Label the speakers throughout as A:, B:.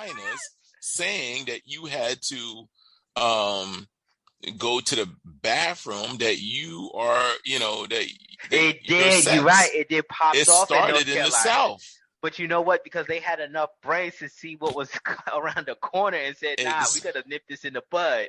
A: vaginas saying that you had to go to the bathroom, that you are, that
B: it
A: your
B: did. You're
A: sex.
B: right. It did pop
A: It
B: off in North
A: started in the
B: Carolina.
A: South.
B: But you know what? Because they had enough brains to see what was around the corner and said, "Nah, we gotta nip this in the bud."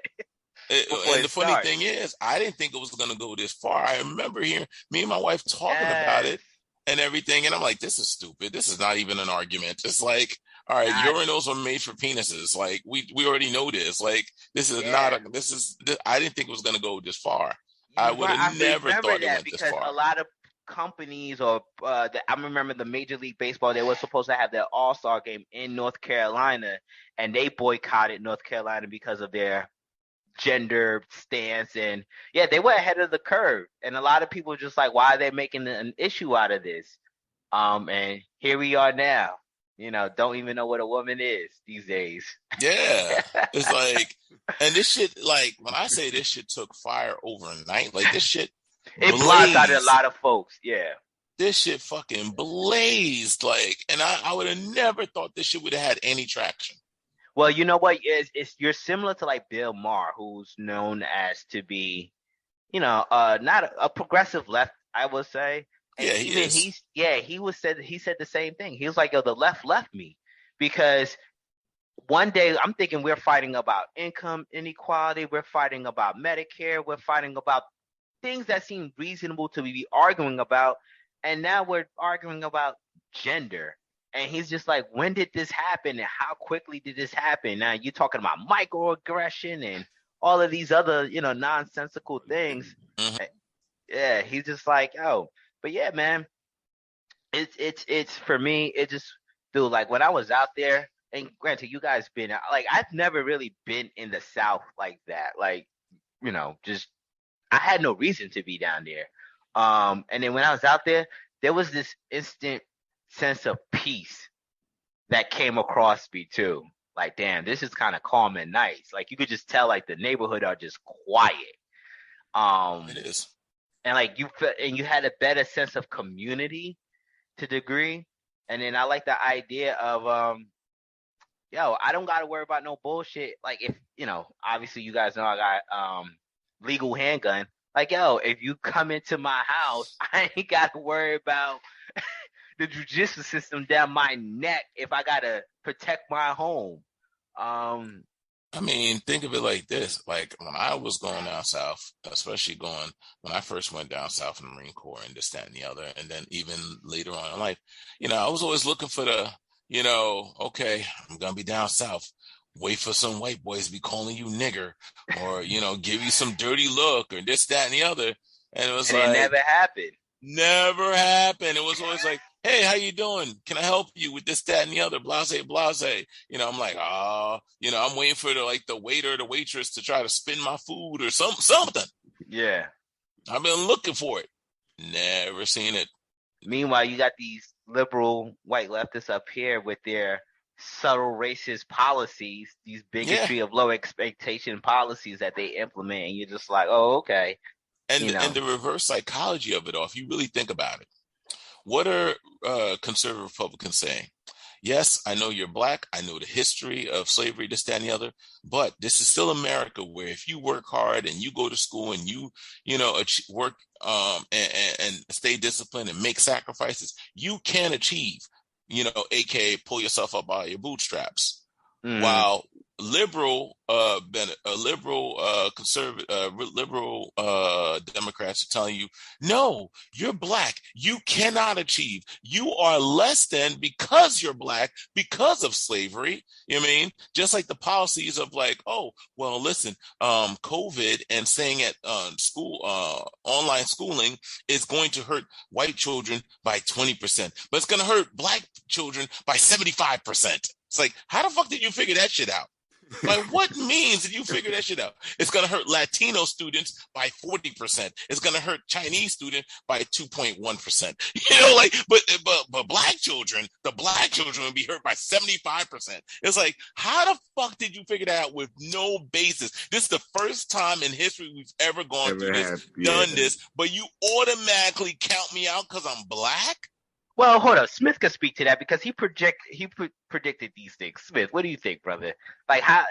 A: And the funny thing is, I didn't think it was going to go this far. I remember hearing me and my wife talking about it and everything, and I'm like, "This is stupid. This is not even an argument." It's like, all right, urinals are made for penises. Like we already know this. Like this is not a. This is. I didn't think it was going to go this far. I would have never thought it went this far.
B: A lot of companies or I remember the Major League Baseball, they were supposed to have their All-Star game in North Carolina, and they boycotted North Carolina because of their gender stance. And they were ahead of the curve, and a lot of people were just like, why are they making an issue out of this? And here we are now, don't even know what a woman is these days.
A: Yeah. It's like, and this shit, like when I say this shit took fire overnight, like this shit
B: it blindsided a lot of folks. Yeah.
A: This shit fucking blazed. Like, and I would have never thought this shit would have had any traction.
B: Well, you know what? You're similar to like Bill Maher, who's known as to be, not a progressive left, I would say. And
A: yeah, he is.
B: He said the same thing. He was like, yo, the left me. Because one day I'm thinking we're fighting about income inequality. We're fighting about Medicare. We're fighting about things that seem reasonable to be arguing about. And now we're arguing about gender. And he's just like, when did this happen? And how quickly did this happen? Now you're talking about microaggression and all of these other, nonsensical things.
A: Mm-hmm.
B: Yeah, he's just like, oh, but yeah, man, it's for me, it just, dude, like when I was out there, and granted, you guys been out, like I've never really been in the South like that. Like, just I had no reason to be down there. And then when I was out there was this instant sense of peace that came across me too. Like, damn, this is kind of calm and nice. Like you could just tell, like the neighborhood are just quiet.
A: It is.
B: And like you had a better sense of community to degree. And then I like the idea of I don't gotta worry about no bullshit. Like if obviously you guys know I got legal handgun. Like, yo, if you come into my house, I ain't gotta worry about the judicial system down my neck if I gotta protect my home.
A: I mean, think of it like this. Like when I was going down south, especially when I first went down south in the Marine Corps and this, that, and the other, and then even later on in life, I was always looking for the, okay, I'm going to be down south. Wait for some white boys to be calling you nigger or, give you some dirty look or this, that, and the other. And it was like,
B: it never happened.
A: Never happened. It was always like, hey, how you doing? Can I help you with this, that, and the other? Blase, blase. I'm like, I'm waiting for the waiter, the waitress to try to spin my food or something.
B: Yeah.
A: I've been looking for it. Never seen it.
B: Meanwhile, you got these liberal white leftists up here with their subtle racist policies, these bigotry of low expectation policies that they implement. And you're just like, oh, okay.
A: And the reverse psychology of it all, if you really think about it. What are conservative Republicans saying? Yes, I know you're black. I know the history of slavery, this, that, and the other. But this is still America, where if you work hard and you go to school and you work and stay disciplined and make sacrifices, you can achieve, aka pull yourself up by your bootstraps. Mm. While liberal Democrats are telling you, no, you're black. You cannot achieve. You are less than because you're black, because of slavery. You know what I mean? Just like the policies of like, oh, well, listen, COVID and staying at school, online schooling is going to hurt white children by 20%, but it's going to hurt black children by 75%. It's like, how the fuck did you figure that shit out? Like, what means did you figure that shit out? It's going to hurt Latino students by 40%. It's going to hurt Chinese students by 2.1%. But black children, the black children will be hurt by 75%. It's like, how the fuck did you figure that out with no basis? This is the first time in history we've ever gone through this, done this, but you automatically count me out because I'm black?
B: Well, hold up. Smith could speak to that because predicted these things. Smith, what do you think, brother? Like, how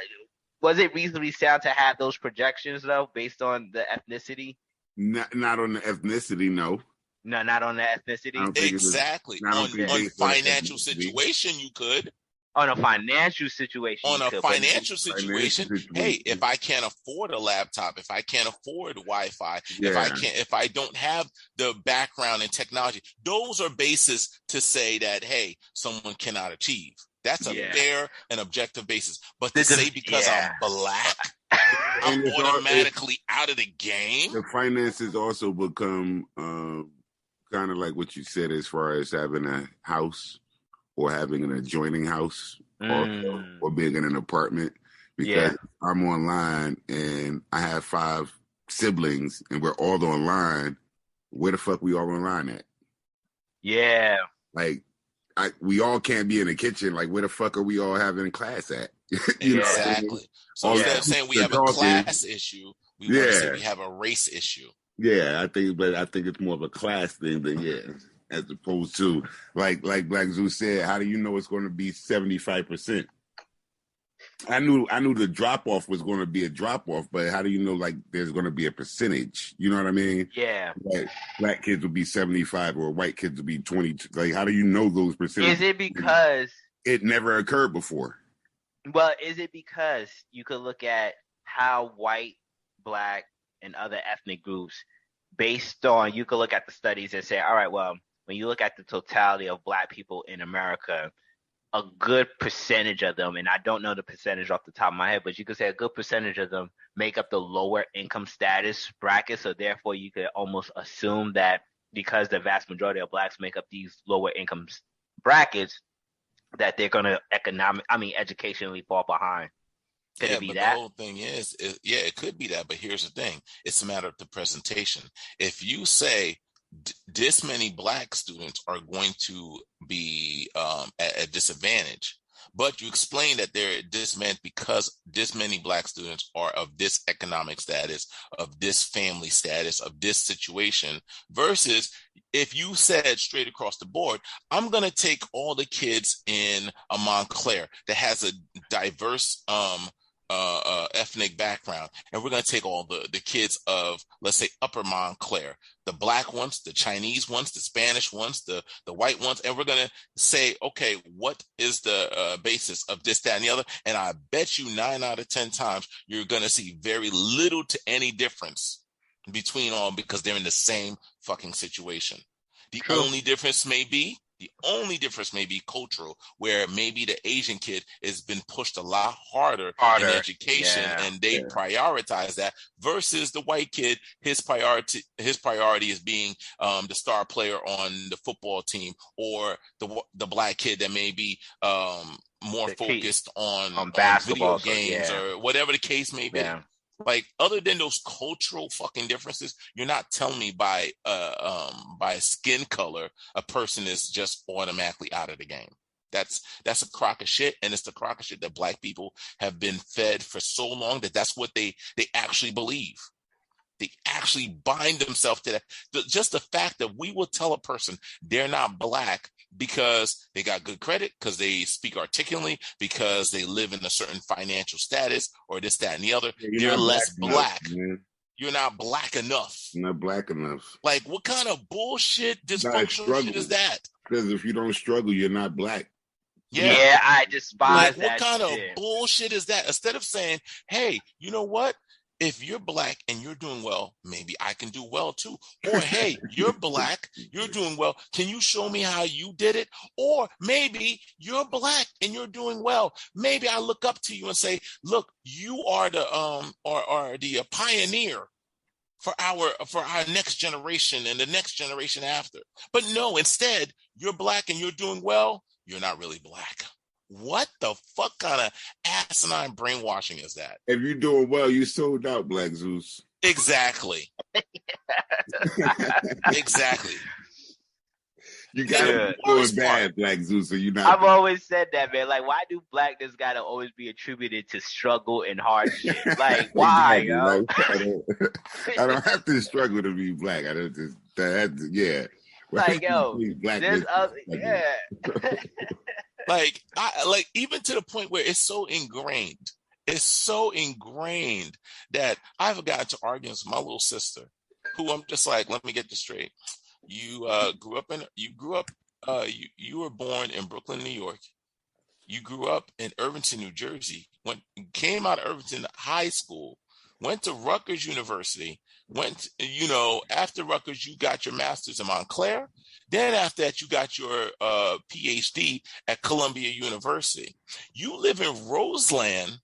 B: was it reasonably sound to have those projections though, based on the ethnicity?
C: Not on the ethnicity, no.
B: No, not on the
C: I
B: ethnicity.
C: don't think it was.
A: Exactly.
C: I don't think
A: On
C: based on
A: financial
C: ethnicity.
A: situation, you could.
B: On a financial situation,
A: On a
B: could,
A: financial situation, hey, if I can't afford a laptop, if I can't afford Wi-Fi, if I don't have the background in technology, those are bases to say that, hey, someone cannot achieve. That's a fair and objective basis. But to say because I'm black, I'm automatically out of the game.
C: The finances also become kind of like what you said as far as having a house or having an adjoining house or being in an apartment, because I'm online and I have 5 siblings and we're all online. Where the fuck we all online at?
B: Yeah.
C: Like, we all can't be in the kitchen. Like, where the fuck are we all having class at?
A: Exactly. I mean? So instead of saying we have a class issue, we want to say we have a race issue.
C: Yeah, I think it's more of a class thing than as opposed to like Black Zeus said. How do you know it's going to be 75%? I knew the drop off was going to be a drop off, but how do you know like there's going to be a percentage? You know what I mean?
B: Yeah.
C: Like black kids will be 75 or white kids will be 20. Like, how do you know those percentages?
B: Is it because
C: it never occurred before?
B: Well, is it because you could look at how white, black, and other ethnic groups, based on, you could look at the studies and say, all right, well, when you look at the totality of black people in America, a good percentage of them, and I don't know the percentage off the top of my head, but you could say a good percentage of them make up the lower income status bracket. So therefore, you could almost assume that because the vast majority of blacks make up these lower income brackets, that they're going to educationally fall behind. Could it be
A: but
B: that?
A: the whole thing is, it could be that. But here's the thing. It's a matter of the presentation. If you say this many black students are going to be at a disadvantage, but you explain that they're disadvantaged because this many black students are of this economic status, of this family status, of this situation, versus if you said straight across the board, I'm going to take all the kids in a Montclair that has a diverse ethnic background, and we're going to take all the kids of, let's say, Upper Montclair, the black ones, the Chinese ones, the Spanish ones, the white ones, and we're going to say, okay, what is the basis of this, that, and the other? And I bet you 9 out of 10 times you're going to see very little to any difference between all, because they're in the same fucking situation. The only difference may be cultural, where maybe the Asian kid has been pushed a lot harder in education, and they prioritize that, versus the white kid, his priority is being the star player on the football team, or the black kid that may be more focused on basketball, video games, or whatever the case may be. Yeah. Like, other than those cultural fucking differences, you're not telling me by skin color a person is just automatically out of the game. That's a crock of shit, and it's the crock of shit that black people have been fed for so long that's what they actually believe. They actually bind themselves to that. Just the fact that we will tell a person they're not black because they got good credit, because they speak articulately, because they live in a certain financial status, or this, that, and the other. They're less black. You're not black enough.
C: Not black enough.
A: Like, what kind of bullshit, dysfunctional shit is that?
C: Because if you don't struggle, you're not black.
B: Yeah, I despise that.
A: What kind of bullshit is that? Instead of saying, hey, you know what? If you're black and you're doing well, maybe I can do well too. Or, hey, you're black, you're doing well. Can you show me how you did it? Or maybe you're black and you're doing well. Maybe I look up to you and say, look, you are the pioneer for our next generation and the next generation after. But no, instead, you're black and you're doing well. You're not really black. What the fuck kind of asinine brainwashing is that?
C: If you're doing well, you sold out, Black Zeus.
A: Exactly. Exactly.
C: You gotta be doing bad, Black Zeus, so you're not.
B: I've always said that, man. Like, why do blackness gotta always be attributed to struggle and hardship? Like, why, yo?
C: I don't have to struggle to be black. I don't just, yeah.
B: Like, yo, there's other, yeah.
A: like even to the point where it's so ingrained. It's so ingrained that I've gotten to arguments with my little sister, who I'm just like, let me get this straight. You you were born in Brooklyn, New York. You grew up in Irvington, New Jersey. Came out of Irvington High School, went to Rutgers University. After Rutgers, you got your master's in Montclair. Then after that, you got your PhD at Columbia University. You live in Roseland,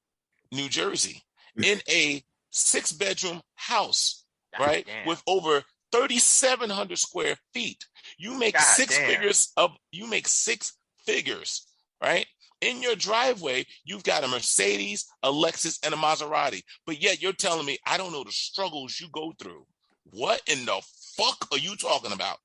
A: New Jersey, in a 6-bedroom house, right?
B: Damn.
A: With over 3,700 square feet. You make six figures, right? In your driveway, you've got a Mercedes, a Lexus, and a Maserati. But yet you're telling me I don't know the struggles you go through. What in the fuck are you talking about?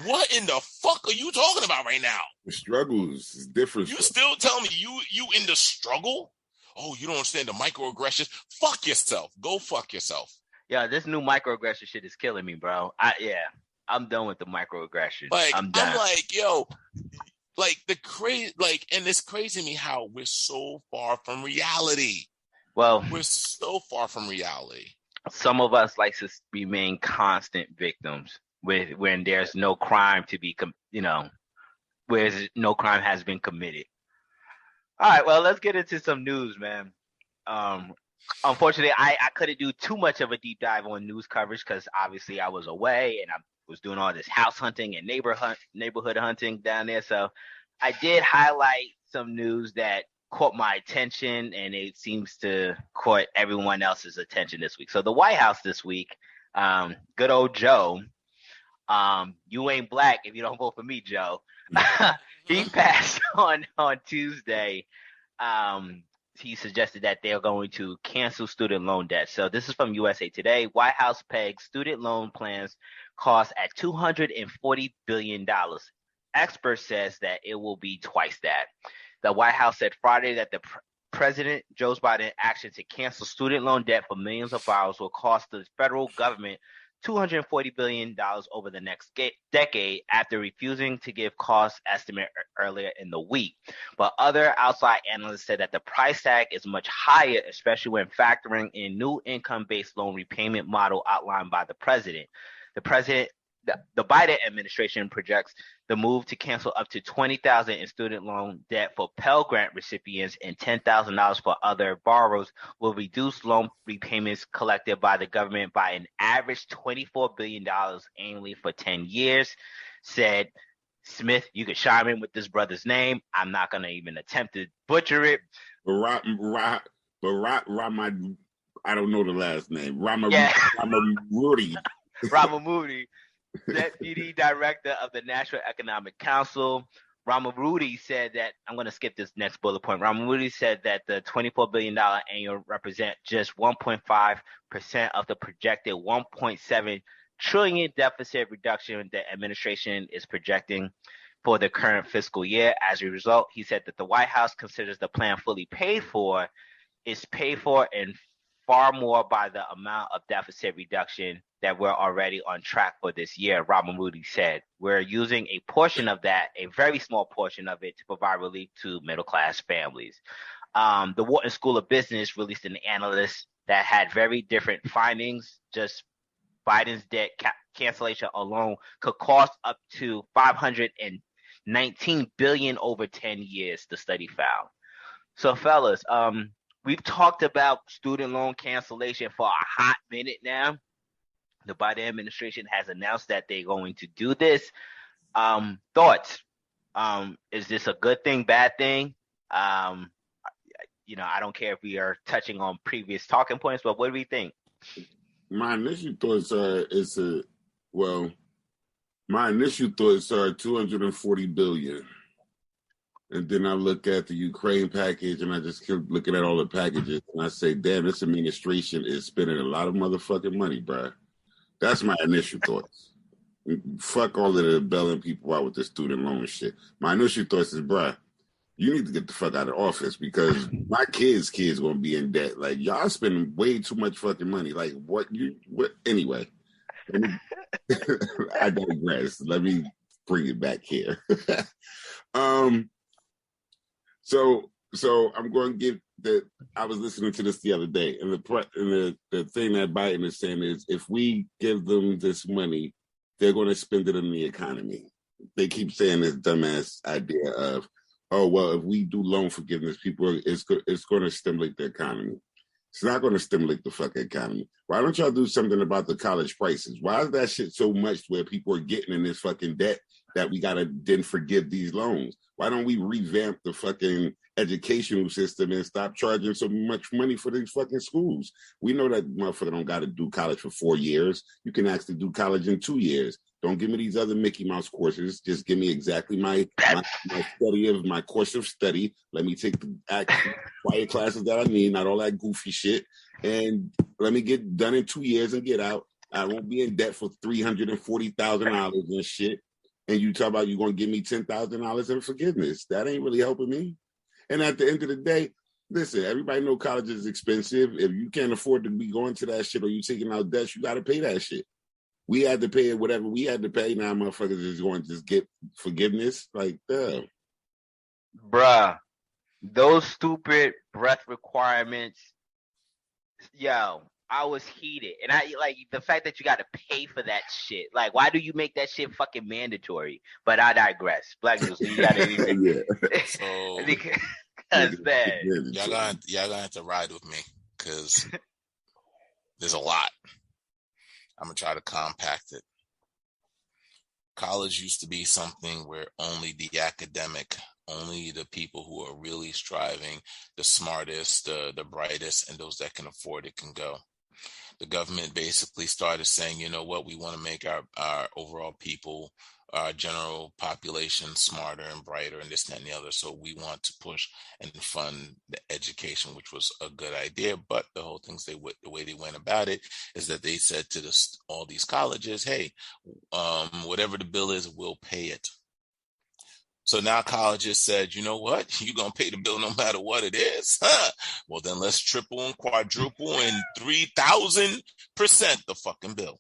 A: What in the fuck are you talking about right now?
C: The struggles is different.
A: You still tell me you in the struggle? Oh, you don't understand the microaggressions? Fuck yourself. Go fuck yourself.
B: Yeah, this new microaggression shit is killing me, bro. I'm done with the microaggression.
A: Like,
B: I'm done.
A: I'm like, yo, like and it's crazy to me how we're so far from reality.
B: Well,
A: we're so far from reality.
B: Some of us like to remain constant victims when there's no crime to be, where no crime has been committed. All right, well, let's get into some news, man. Unfortunately, I couldn't do too much of a deep dive on news coverage because obviously I was away and I was doing all this house hunting and neighborhood hunting down there. So I did highlight some news that caught my attention, and it seems to caught everyone else's attention this week. So the White House this week, good old Joe, you ain't black if you don't vote for me, Joe. He passed on Tuesday. He suggested that they're going to cancel student loan debt. So this is from USA Today. White House pegs student loan plans cost at $240 billion. Expert says that it will be twice that. The White House said Friday that the President Joe Biden's action to cancel student loan debt for millions of borrowers will cost the federal government $240 billion over the next decade after refusing to give cost estimate earlier in the week. But other outside analysts said that the price tag is much higher, especially when factoring in new income-based loan repayment model outlined by the president. The Biden administration projects the move to cancel up to $20,000 in student loan debt for Pell Grant recipients and $10,000 for other borrowers will reduce loan repayments collected by the government by an average $24 billion annually for 10 years, said Smith. You could chime in with this brother's name. I'm not going to even attempt to butcher it.
C: I don't know the last name. Ramamudi.
B: Ramamudi. Deputy Director of the National Economic Council, Ramamudi said that, I'm going to skip this next bullet point. Ramamudi said that the $24 billion annual represent just 1.5% of the projected $1.7 trillion deficit reduction the administration is projecting for the current fiscal year. As a result, he said that the White House considers the plan fully paid for, is paid for and far more by the amount of deficit reduction that we're already on track for this year, Robert Moody said. We're using a portion of that, a very small portion of it, to provide relief to middle-class families. The Wharton School of Business released an analysis that had very different findings. Just Biden's debt cancellation alone could cost up to $519 billion over 10 years, the study found. So, fellas, we've talked about student loan cancellation for a hot minute now. The Biden administration has announced that they're going to do this. Thoughts? Is this a good thing, bad thing? I don't care if we are touching on previous talking points, but what do we think?
C: My initial thoughts are $240 billion. And then I look at the Ukraine package, and I just keep looking at all the packages, and I say, damn, this administration is spending a lot of motherfucking money, bro. That's my initial thoughts. Fuck all of the bailing people out with this student loan shit. My initial thoughts is, bro, you need to get the fuck out of office because my kids gonna be in debt. Like, y'all spending way too much fucking money. Like, what? Anyway. I digress. Let me bring it back here. um, so I'm going to give the. I was listening to this the other day, and the thing that Biden is saying is, if we give them this money, they're going to spend it in the economy. They keep saying this dumbass idea of, oh well, if we do loan forgiveness, it's going to stimulate the economy. It's not going to stimulate the fucking economy. Why don't y'all do something about the college prices? Why is that shit so much where people are getting in this fucking debt that we got to then forgive these loans? Why don't we revamp the fucking educational system and stop charging so much money for these fucking schools? We know that motherfucker don't got to do college for 4 years. You can actually do college in 2 years. Don't give me these other Mickey Mouse courses. Just give me exactly my study of my course of study. Let me take the quiet classes that I need, not all that goofy shit. And let me get done in 2 years and get out. I won't be in debt for $340,000 and shit. And you talk about you're going to give me $10,000 in forgiveness. That ain't really helping me. And at the end of the day, listen, everybody know college is expensive. If you can't afford to be going to that shit or you taking out debts, you got to pay that shit. We had to pay whatever we had to pay. Now motherfuckers is going to just get forgiveness. Like, damn.
B: Bruh, those stupid breath requirements, yo, I was heated. And I like the fact that you got to pay for that shit. Like, why do you make that shit fucking mandatory? But I digress. Black News, you got anything?
C: Yeah.
A: So,
B: because man,
A: y'all gonna have to ride with me because there's a lot. I'm gonna try to compact it. College used to be something where only the academic, only the people who are really striving, the smartest, the brightest, and those that can afford it can go. The government basically started saying, you know what, we want to make our overall people, our general population smarter and brighter and this, that, and the other. So we want to push and fund the education, which was a good idea. But the whole thing, the way they went about it is that they said to all these colleges, hey, whatever the bill is, we'll pay it. So now colleges said, you know what? You're going to pay the bill no matter what it is. Huh? Well, then let's triple and quadruple and 3,000% the fucking bill.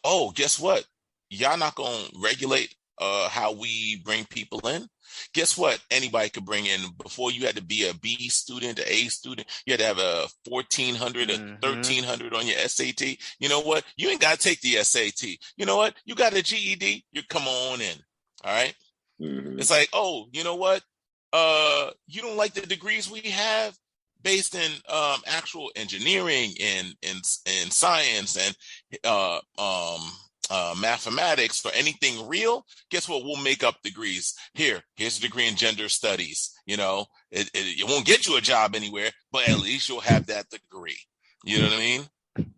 A: Oh, guess what? Y'all not going to regulate how we bring people in. Guess what? Anybody could bring in. Before, you had to be a B student, an A student. You had to have a 1,400, a 1,300 on your SAT. You know what? You ain't got to take the SAT. You know what? You got a GED. You come on in. All right? Mm-hmm. It's like, oh, you know what? You don't like the degrees we have based in actual engineering and science and mathematics or anything real. Guess what? We'll make up degrees. Here's a degree in gender studies. You know, it won't get you a job anywhere, but at least you'll have that degree. You know what I mean?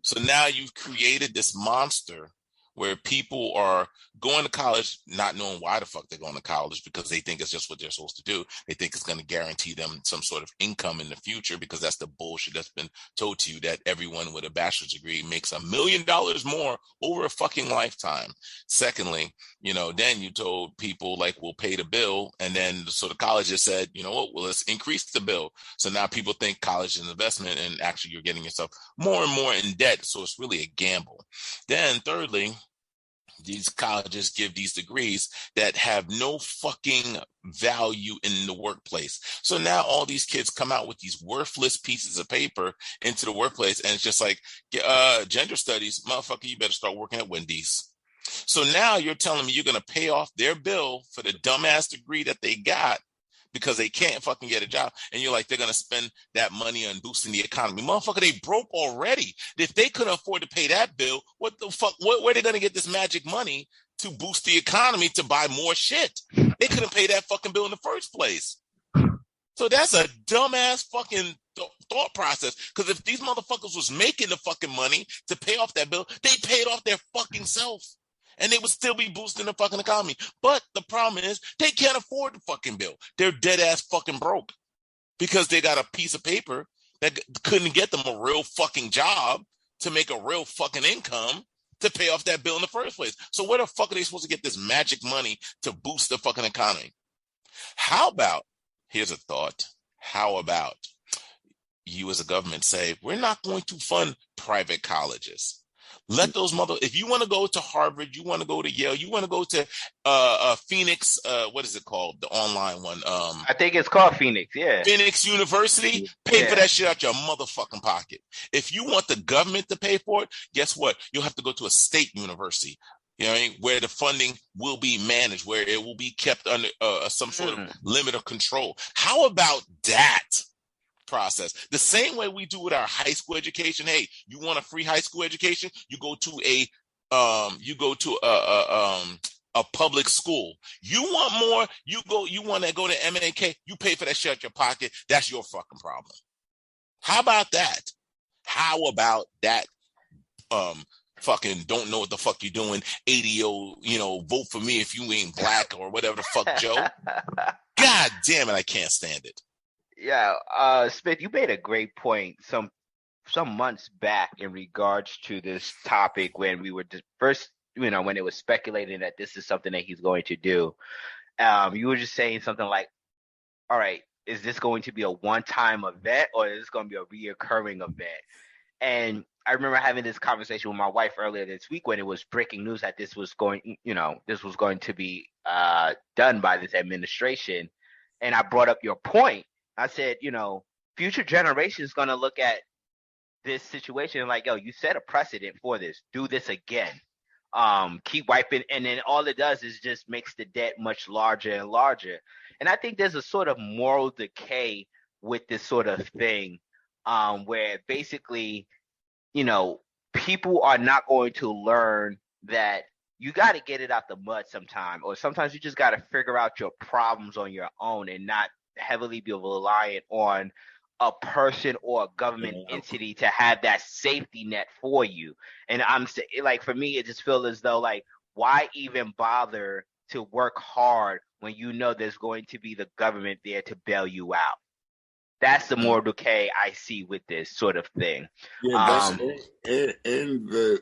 A: So now you've created this monster where people are going to college not knowing why the fuck they're going to college because they think it's just what they're supposed to do. They think it's going to guarantee them some sort of income in the future because that's the bullshit that's been told to you that everyone with a bachelor's degree makes $1 million more over a fucking lifetime. Secondly, you know, then you told people like, we'll pay the bill. And then so the colleges said, you know what, well, let's increase the bill. So now people think college is an investment and actually you're getting yourself more and more in debt. So it's really a gamble. Then thirdly, these colleges give these degrees that have no fucking value in the workplace. So now all these kids come out with these worthless pieces of paper into the workplace. And it's just like, gender studies, motherfucker, you better start working at Wendy's. So now you're telling me you're going to pay off their bill for the dumbass degree that they got because they can't fucking get a job. And you're like, they're going to spend that money on boosting the economy. Motherfucker, they broke already. If they couldn't afford to pay that bill, what the fuck, where are they going to get this magic money to boost the economy to buy more shit? They couldn't pay that fucking bill in the first place. So that's a dumbass fucking thought process. Because if these motherfuckers was making the fucking money to pay off that bill, they paid off their fucking self. And they would still be boosting the fucking economy. But the problem is they can't afford the fucking bill. They're dead ass fucking broke because they got a piece of paper that couldn't get them a real fucking job to make a real fucking income to pay off that bill in the first place. So where the fuck are they supposed to get this magic money to boost the fucking economy? How about, here's a thought, how about you as a government say, we're not going to fund private colleges. Let those if you want to go to Harvard, you want to go to Yale, you want to go to Phoenix, what is it called? The online one.
B: I think it's called Phoenix, yeah.
A: Phoenix University, pay for that shit out your motherfucking pocket. If you want the government to pay for it, guess what? You'll have to go to a state university. You know what I mean? Where the funding will be managed, where it will be kept under some sort of limit of control. How about that process? The same way we do with our high school education. Hey, you want a free high school education? You go to a public school. You want more? You want to go to MAK? You pay for that shit out your pocket. That's your fucking problem. How about that? How about that? Fucking don't know what the fuck you're doing. ADO, vote for me if you ain't black or whatever the fuck, Joe. God damn it, I can't stand it.
B: Yeah, Smith, you made a great point some months back in regards to this topic when we were first, when it was speculating that this is something that he's going to do. You were just saying something like, all right, is this going to be a one-time event or is this going to be a reoccurring event? And I remember having this conversation with my wife earlier this week when it was breaking news that this was going to be done by this administration. And I brought up your point. I said, future generations going to look at this situation like, yo, you set a precedent for this. Do this again. Keep wiping. And then all it does is just makes the debt much larger and larger. And I think there's a sort of moral decay with this sort of thing, where basically, people are not going to learn that you got to get it out the mud sometime, or sometimes you just got to figure out your problems on your own and not heavily be reliant on a person or a government entity to have that safety net for you. And I'm saying, like, for me, it just feels as though, like, why even bother to work hard when there's going to be the government there to bail you out? That's the moral decay I see with this sort of thing.
C: Yeah, and the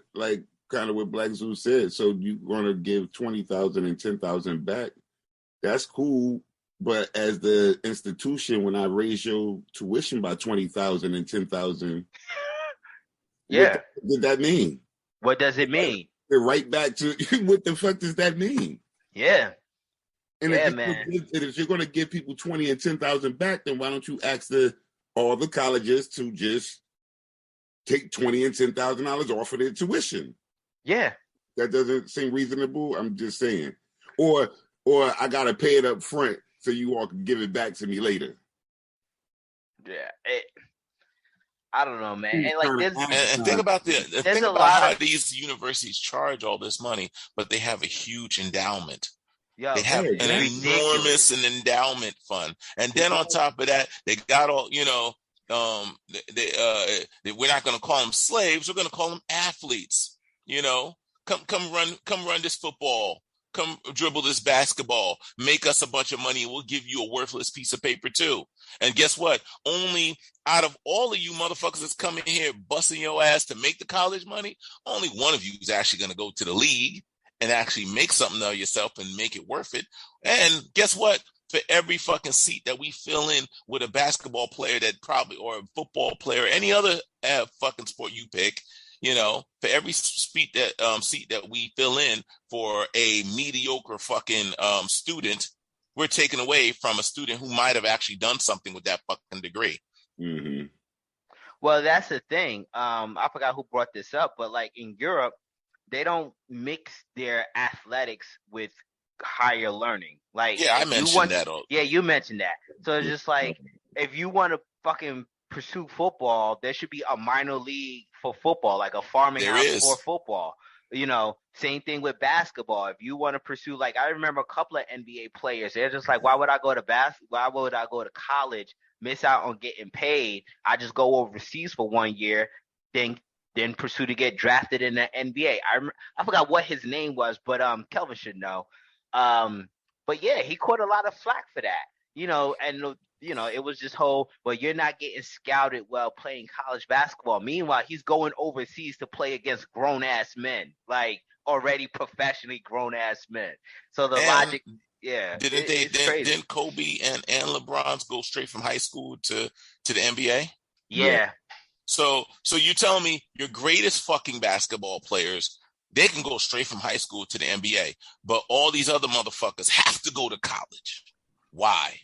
C: kind of what Black Zoo said. So you're going to give 20,000 and 10,000 back. That's cool. But as the institution, when I raise your tuition by 20,000 and 10,000,
B: yeah,
C: what did that mean?
B: What does it mean?
C: Right back to what the fuck does that mean?
B: Yeah.
C: And if you're going to give people 20 and 10,000 back, then why don't you ask all the colleges to just take 20 and $10,000 off of their tuition?
B: Yeah,
C: that doesn't seem reasonable. I'm just saying, or I gotta pay it up front so you all can give it back to me later.
B: Yeah, I don't know, man.
A: And think about how these universities charge all this money, but they have a huge endowment.
B: Yeah,
A: they have an enormous endowment fund, and then on top of that, they got all we're not going to call them slaves. We're going to call them athletes. Come run this football. Come dribble this basketball. Make us a bunch of money, and we'll give you a worthless piece of paper too. And guess what? Only out of all of you motherfuckers that's coming here busting your ass to make the college money, only one of you is actually going to go to the league and actually make something of yourself and make it worth it. And guess what? For every fucking seat that we fill in with a basketball player or a football player, any other fucking sport you pick, for every seat that we fill in for a mediocre fucking student, we're taking away from a student who might have actually done something with that fucking degree.
C: Mm-hmm.
B: Well, that's the thing. I forgot who brought this up, but like in Europe, they don't mix their athletics with higher learning. Like,
A: yeah, I mentioned that.
B: Yeah, you mentioned that. So it's just like, if you want to fucking pursue football, there should be a minor league for football, like a farming house for football. Same thing with basketball. If you want to pursue, like, I remember a couple of NBA players, they're just like, why would I go to college, miss out on getting paid? I just go overseas for 1 year, then pursue to get drafted in the NBA. I forgot what his name was, but Kelvin should know. But yeah, he caught a lot of flack for that, and it was this whole, well, you're not getting scouted well playing college basketball. Meanwhile, he's going overseas to play against grown ass men, like already professionally grown ass men. So the logic, yeah.
A: Didn't Kobe and LeBron go straight from high school to the NBA?
B: Yeah.
A: So you tell me your greatest fucking basketball players, they can go straight from high school to the NBA, but all these other motherfuckers have to go to college. Why?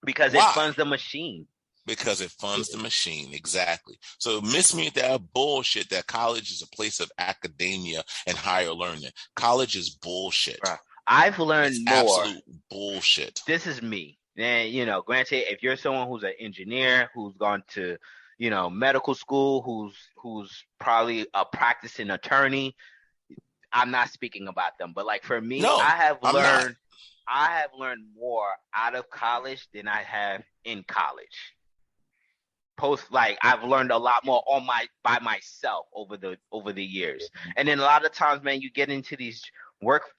B: Because it funds the machine.
A: Because it funds the machine. Exactly. So miss me with that bullshit that college is a place of academia and higher learning. College is bullshit.
B: Bruh, I've learned more.
A: Absolute bullshit.
B: This is me. And, granted, if you're someone who's an engineer, who's gone to, medical school, who's probably a practicing attorney, I'm not speaking about them. But like for me, I have learned more out of college than I have in college. I've learned a lot more by myself over the years. And then a lot of times, man, you get into these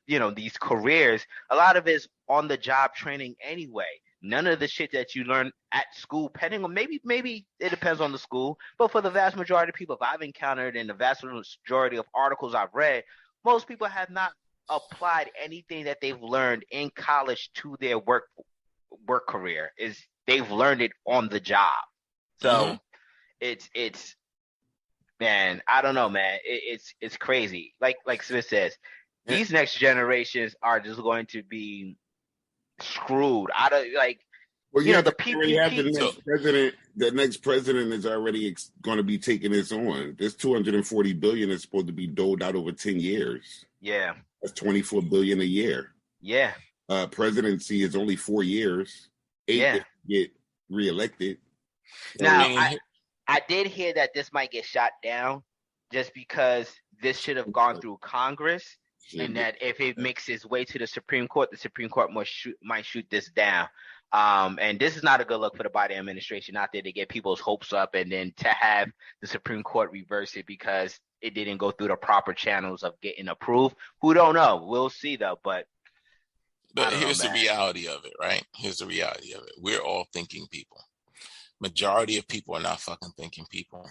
B: these careers, a lot of it's on the job training anyway. None of the shit that you learn at school, depending on maybe it depends on the school, but for the vast majority of people I've encountered and the vast majority of articles I've read, most people have not applied anything that they've learned in college to their work career. They've learned it on the job. So it's man, I don't know, man. It's crazy. Like Smith says, these next generations are just going to be screwed. I don't like.
C: Well, the PPP. The next president is already going to be taking this on. This $240 billion is supposed to be doled out over 10 years.
B: Yeah,
C: that's $24 billion a year.
B: Yeah.
C: Presidency is only 4 years. 8 get reelected.
B: Now, I did hear that this might get shot down just because this should have gone through Congress, and that if it makes its way to the Supreme Court might shoot this down. And this is not a good look for the Biden administration out there to get people's hopes up and then to have the Supreme Court reverse it because it didn't go through the proper channels of getting approved. Who don't know? We'll see, though. But
A: here's the reality of it, right? Here's the reality of it. We're all thinking people. Majority of people are not fucking thinking people.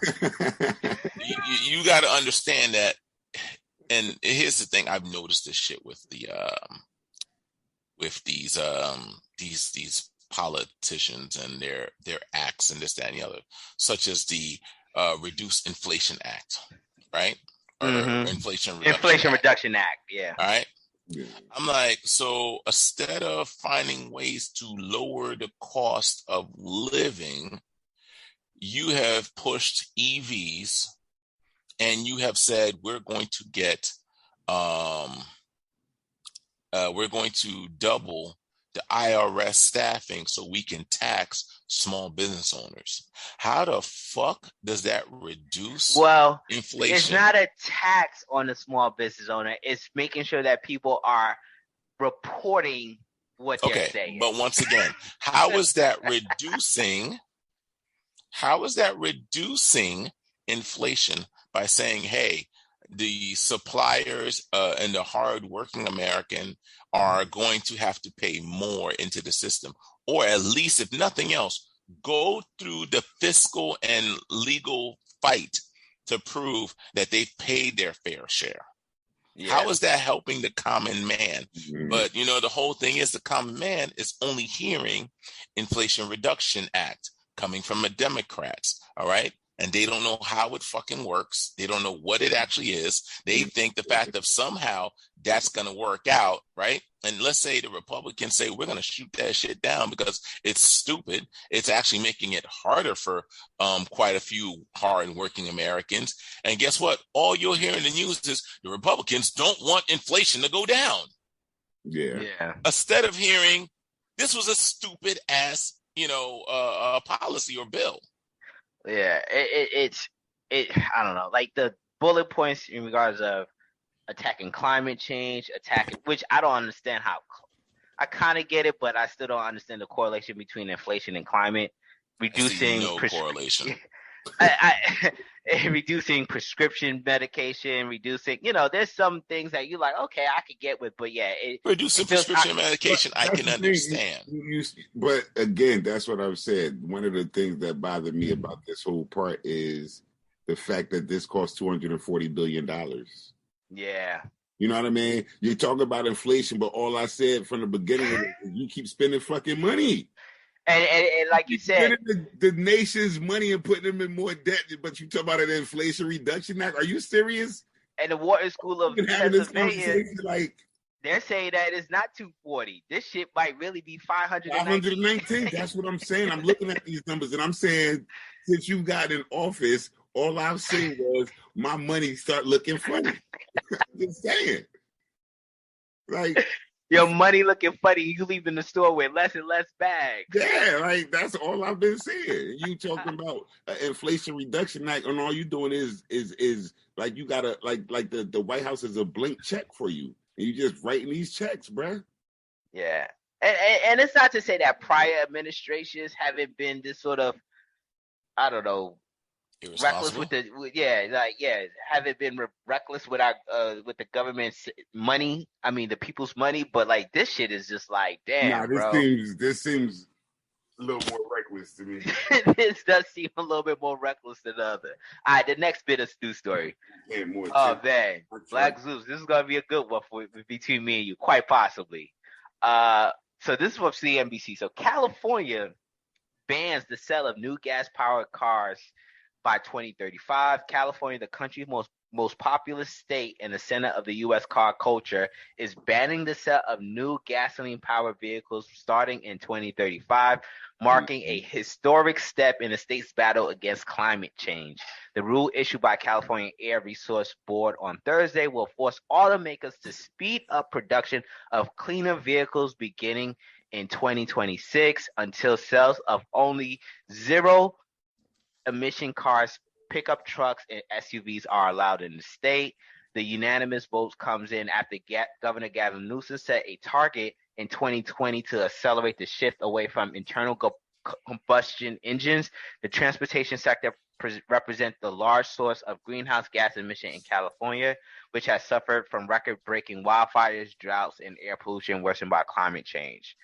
A: you got to understand that. And here's the thing: I've noticed this shit with these politicians and their acts and this, that, and the other, such as the Reduce Inflation Act, right? Or Inflation
B: Reduction Act, yeah.
A: All right. Yeah. I'm like, so instead of finding ways to lower the cost of living, you have pushed EVs and you have said we're going to double the IRS staffing so we can tax small business owners. How the fuck does that reduce inflation?
B: It's not a tax on the small business owner. It's making sure that people are reporting what they're saying.
A: But once again, how is that reducing? How is that reducing inflation by saying, hey, the suppliers and the hardworking American are going to have to pay more into the system, or at least, if nothing else, go through the fiscal and legal fight to prove that they've paid their fair share. Yeah. How is that helping the common man? Mm-hmm. But, the whole thing is the common man is only hearing Inflation Reduction Act coming from the Democrats, all right? And they don't know how it fucking works. They don't know what it actually is. They think the fact that somehow that's going to work out, right? And let's say the Republicans say, we're going to shoot that shit down because it's stupid. It's actually making it harder for quite a few hard-working Americans. And guess what? All you'll hear in the news is the Republicans don't want inflation to go down.
C: Yeah.
A: Instead of hearing, this was a stupid ass, policy or bill.
B: Yeah, it's I don't know, like the bullet points in regards of attacking climate change, which I don't understand how. I kind of get it, but I still don't understand the correlation between inflation and climate. Reducing
A: correlation.
B: Reducing prescription medication, there's some things that you like, okay, I could get with, but yeah.
A: Reducing prescription medication, I can understand.
C: But again, that's what I've said. One of the things that bothered me about this whole part is the fact that this costs $240 billion.
B: Yeah.
C: You know what I mean? You talk about inflation, but all I said from the beginning is you keep spending fucking money.
B: And like you said,
C: getting the nation's money and putting them in more debt, but you talk about an Inflation Reduction Act. Are you serious?
B: and the Wharton School of
C: We've been having this
B: Pennsylvania,
C: conversation like
B: they're saying that it's not 240. This shit might really be 519.
C: 519. That's what I'm saying. I'm looking at these numbers and I'm saying, since you got in office, all I've seen was my money start looking funny. I'm just saying. Like,
B: Your money looking funny. You leaving the store with less and less bags.
C: yeah, like that's all I've been seeing. You talking about Inflation Reduction Act, and all you doing is like you gotta like the White House is a blank check for you, and you just writing these checks, bruh.
B: Yeah. And it's not to say that prior administrations haven't been this sort of, I don't know, reckless with haven't been reckless with our with the government's money. I mean, the people's money, but like this shit is just like, damn, bro.
C: This seems a little more reckless to me.
B: This does seem a little bit more reckless than the other. All right, the next bit of news story.
C: Yeah, more
B: man, Black Zeus. This is gonna be a good one for between me and you, quite possibly. So this is from CNBC. So California bans the sale of new gas-powered cars by 2035. California, the country's most populous state and the center of the U.S. car culture, is banning the sale of new gasoline-powered vehicles starting in 2035, marking a historic step in the state's battle against climate change. The rule issued by California Air Resource Board on Thursday will force automakers to speed up production of cleaner vehicles beginning in 2026 until sales of only zero emission cars, pickup trucks, and SUVs are allowed in the state. The unanimous vote comes in after Governor Gavin Newsom set a target in 2020 to accelerate the shift away from internal combustion engines. The transportation sector represents the large source of greenhouse gas emission in California, which has suffered from record-breaking wildfires, droughts, and air pollution worsened by climate change.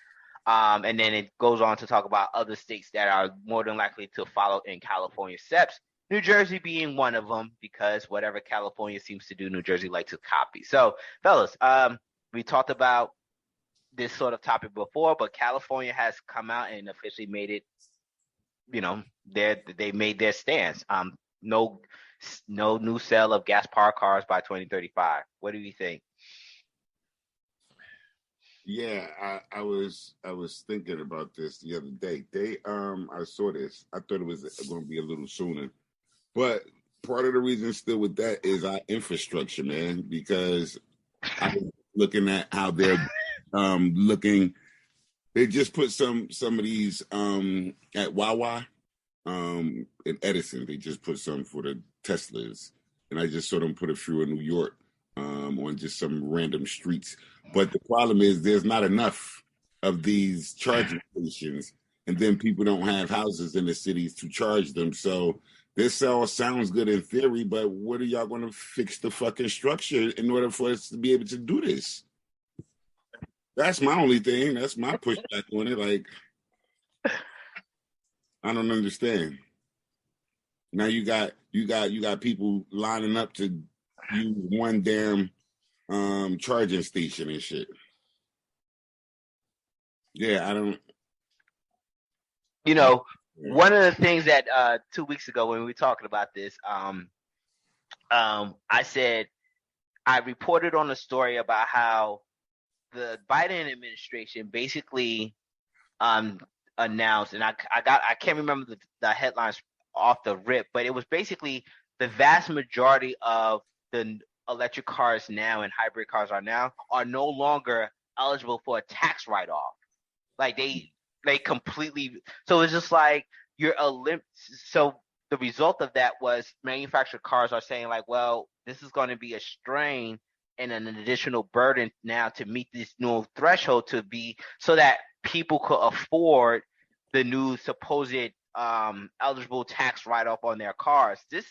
B: And then it goes on to talk about other states that are more than likely to follow in California's steps, New Jersey being one of them, because whatever California seems to do, New Jersey likes to copy. So, fellas, we talked about this sort of topic before, but California has come out and officially made it, they made their stance. No new sale of gas-powered cars by 2035. What do you think?
C: Yeah, I was thinking about this the other day. I saw this. I thought it was going to be a little sooner, but part of the reason still with that is our infrastructure, man. Because I was looking at how they're looking. They just put some of these at Wawa in Edison. They just put some for the Teslas, and I just saw them put a few in New York on just some random streets. But the problem is there's not enough of these charging stations, and then people don't have houses in the cities to charge them. So this all sounds good in theory, but what are y'all going to fix the fucking structure in order for us to be able to do this? That's my only thing. That's my pushback on it. Like, I don't understand. Now you got people lining up to use one damn charging station and shit. Yeah, I don't.
B: One of the things that 2 weeks ago when we were talking about this, I said I reported on a story about how the Biden administration basically announced, and I can't remember the headlines off the rip, but it was basically the vast majority of the electric cars now and hybrid cars are no longer eligible for a tax write-off. Like they completely. So it's just like so the result of that was manufactured cars are saying like, well, this is going to be a strain and an additional burden now to meet this new threshold to be so that people could afford the new supposed eligible tax write-off on their cars. This,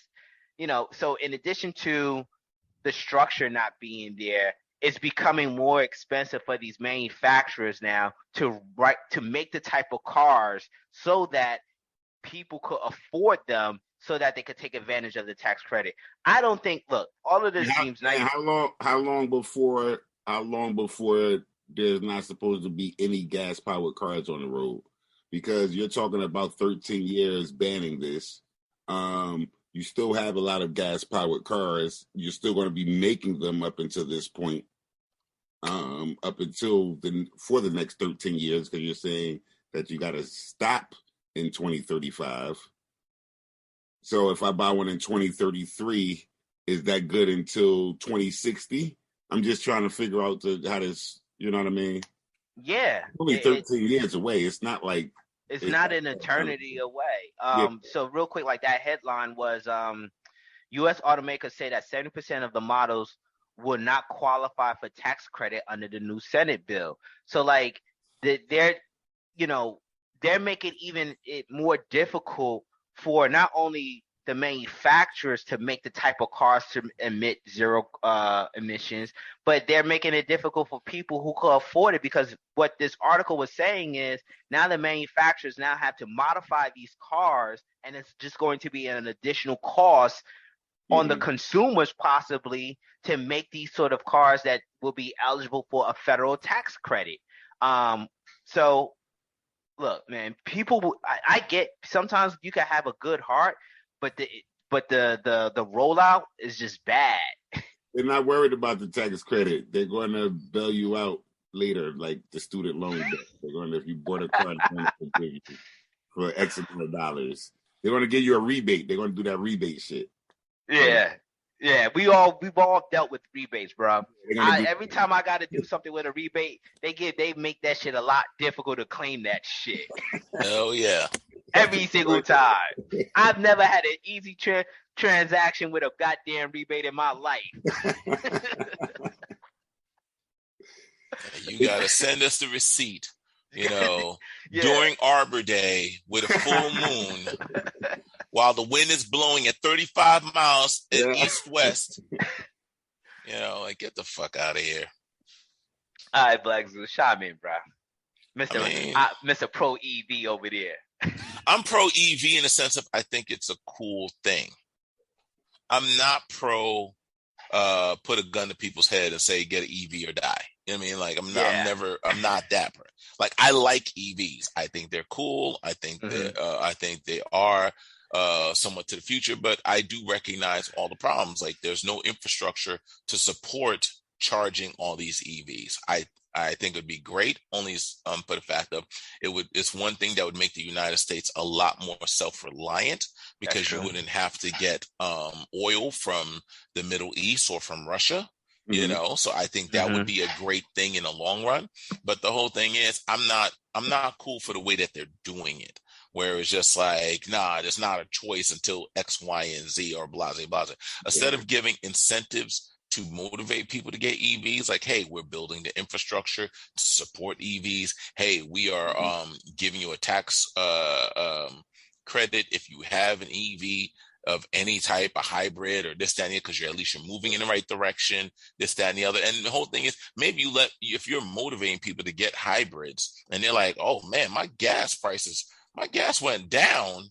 B: so in addition to the structure not being there, it's becoming more expensive for these manufacturers now to make the type of cars so that people could afford them so that they could take advantage of the tax credit. I don't think, look, all of this seems nice.
C: How long before there's not supposed to be any gas powered cars on the road? because you're talking about 13 years banning this. You still have a lot of gas-powered cars. You're still going to be making them up until this point, up until for the next 13 years, because you're saying that you got to stop in 2035. So if I buy one in 2033, is that good until 2060? I'm just trying to figure out how this, you know what I mean?
B: Yeah.
C: Only 13 years away. It's not like
B: it's not an eternity away. So real quick, like that headline was US automakers say that 70% of the models will not qualify for tax credit under the new Senate bill. So like they're making even it more difficult for not only the manufacturers to make the type of cars to emit zero emissions, but they're making it difficult for people who can afford it, because what this article was saying is now the manufacturers now have to modify these cars, and it's just going to be an additional cost on the consumers possibly to make these sort of cars that will be eligible for a federal tax credit. So look, man, people, I get sometimes you can have a good heart, but the rollout is just bad.
C: They're not worried about the tax credit. They're going to bail you out later, like the student loan debt. They're going to, if you bought a car for X amount of dollars, they're going to give you a rebate. They're going to do that rebate shit.
B: Yeah, we've all dealt with rebates, bro. Every time I got to do something with a rebate, they make that shit a lot difficult to claim that shit.
A: Oh yeah.
B: Every single time. I've never had an easy transaction with a goddamn rebate in my life.
A: You gotta send us the receipt, during Arbor Day with a full moon, while the wind is blowing at 35 miles east-west. Like, get the fuck out of here.
B: All right, Black Zoo, chime in, bro. Mr. Pro EV over there.
A: I'm pro EV in the sense of I think it's a cool thing. I'm not pro put a gun to people's head and say get an EV or die. You know what I mean? Like I'm not that. Like I like EVs. I think they're cool. I think they are somewhat to the future, but I do recognize all the problems. Like there's no infrastructure to support charging all these EVs. I think it would be great, only for the fact of it's one thing that would make the United States a lot more self-reliant, because you wouldn't have to get oil from the Middle East or from Russia, so I think that would be a great thing in the long run. But the whole thing is I'm not cool for the way that they're doing it, where it's just like, nah, there's not a choice until X, Y, and Z or blah, blah, blah. Instead of giving incentives to motivate people to get EVs, like, hey, we're building the infrastructure to support EVs. Hey, we are giving you a tax credit if you have an EV of any type, a hybrid or this, that, and the other, because at least you're moving in the right direction, this, that, and the other. And the whole thing is, maybe if you're motivating people to get hybrids and they're like, oh man, my gas went down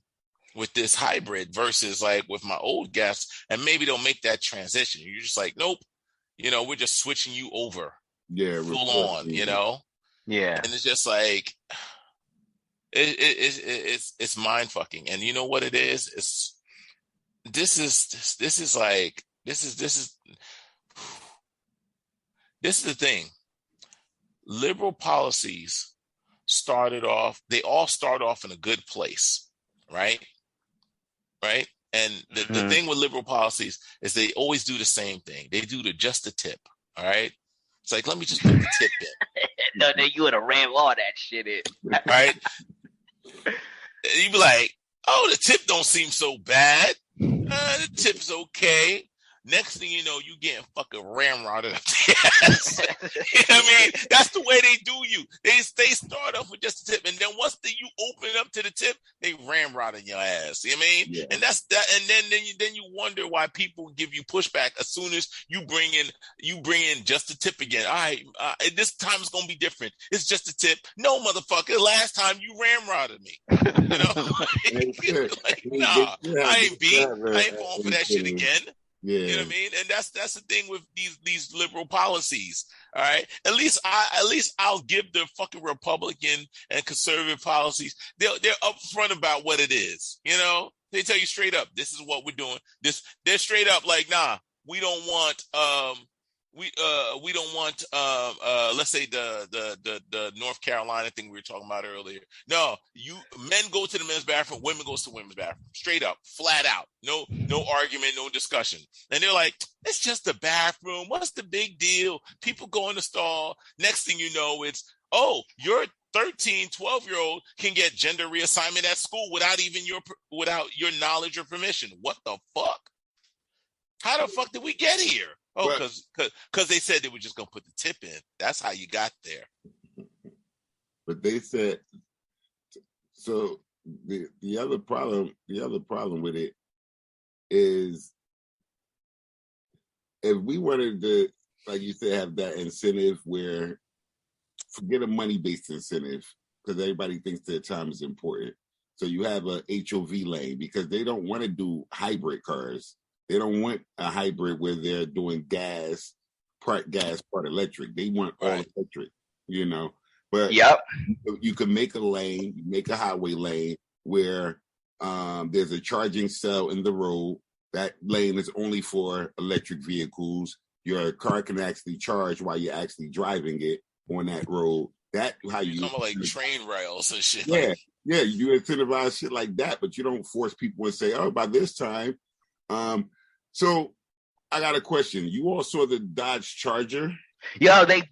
A: with this hybrid versus like with my old gas, and maybe they'll make that transition. You're just like, nope, we're just switching you over. Yeah. Full on, Yeah. And it's just like, it's mind fucking. And you know what it is? This is the thing. Liberal policies they all start off in a good place, right? Right. And the thing with liberal policies is they always do the same thing. They do just the tip. All right. It's like, let me just put the tip in.
B: No, then you would have ran all that shit in.
A: Right. You'd be like, oh, the tip don't seem so bad. The tip's okay. Next thing you know, you getting fucking ramrodded up the ass. You know what I mean? That's the way they do you. They start off with just a tip, and then once you open it up to the tip, they ramrodding your ass. You know what I mean? Yeah. And that's that. And then you wonder why people give you pushback as soon as you bring in just a tip again. All right, this time it's gonna be different. It's just a tip. No, motherfucker. Last time you ramrodded me. Like, nah, I ain't falling for that shit again. You know what I mean? And that's the thing with these liberal policies. All right. At least I'll give the fucking Republican and conservative policies. They're upfront about what it is. You know, they tell you straight up, this is what we're doing. They're straight up like, nah, we don't want we don't want let's say the North Carolina thing we were talking about earlier. No, men go to the men's bathroom, women goes to women's bathroom. Straight up, flat out. No argument, no discussion. And they're like, it's just the bathroom. What's the big deal? People go in the stall. Next thing you know, it's, oh, your 13, 12-year-old can get gender reassignment at school without your knowledge or permission. What the fuck? How the fuck did we get here? Oh, because they said they were just gonna put the tip in. That's how you got there.
C: But they said so. The other problem with it is if we wanted to, like you said, have that incentive where forget a money-based incentive because everybody thinks their time is important. So you have a HOV lane because they don't want to do hybrid cars. They don't want a hybrid where they're doing part electric. They want all electric, you know. But you can make a lane, make a highway lane where there's a charging cell in the road. That lane is only for electric vehicles. Your car can actually charge while you're actually driving it on that road. That's how you
A: talking about like train rails and shit.
C: Yeah, yeah, you incentivize shit like that, but you don't force people and say, "Oh, by this time." So I got a question. You all saw the Dodge Charger?
B: Yo, they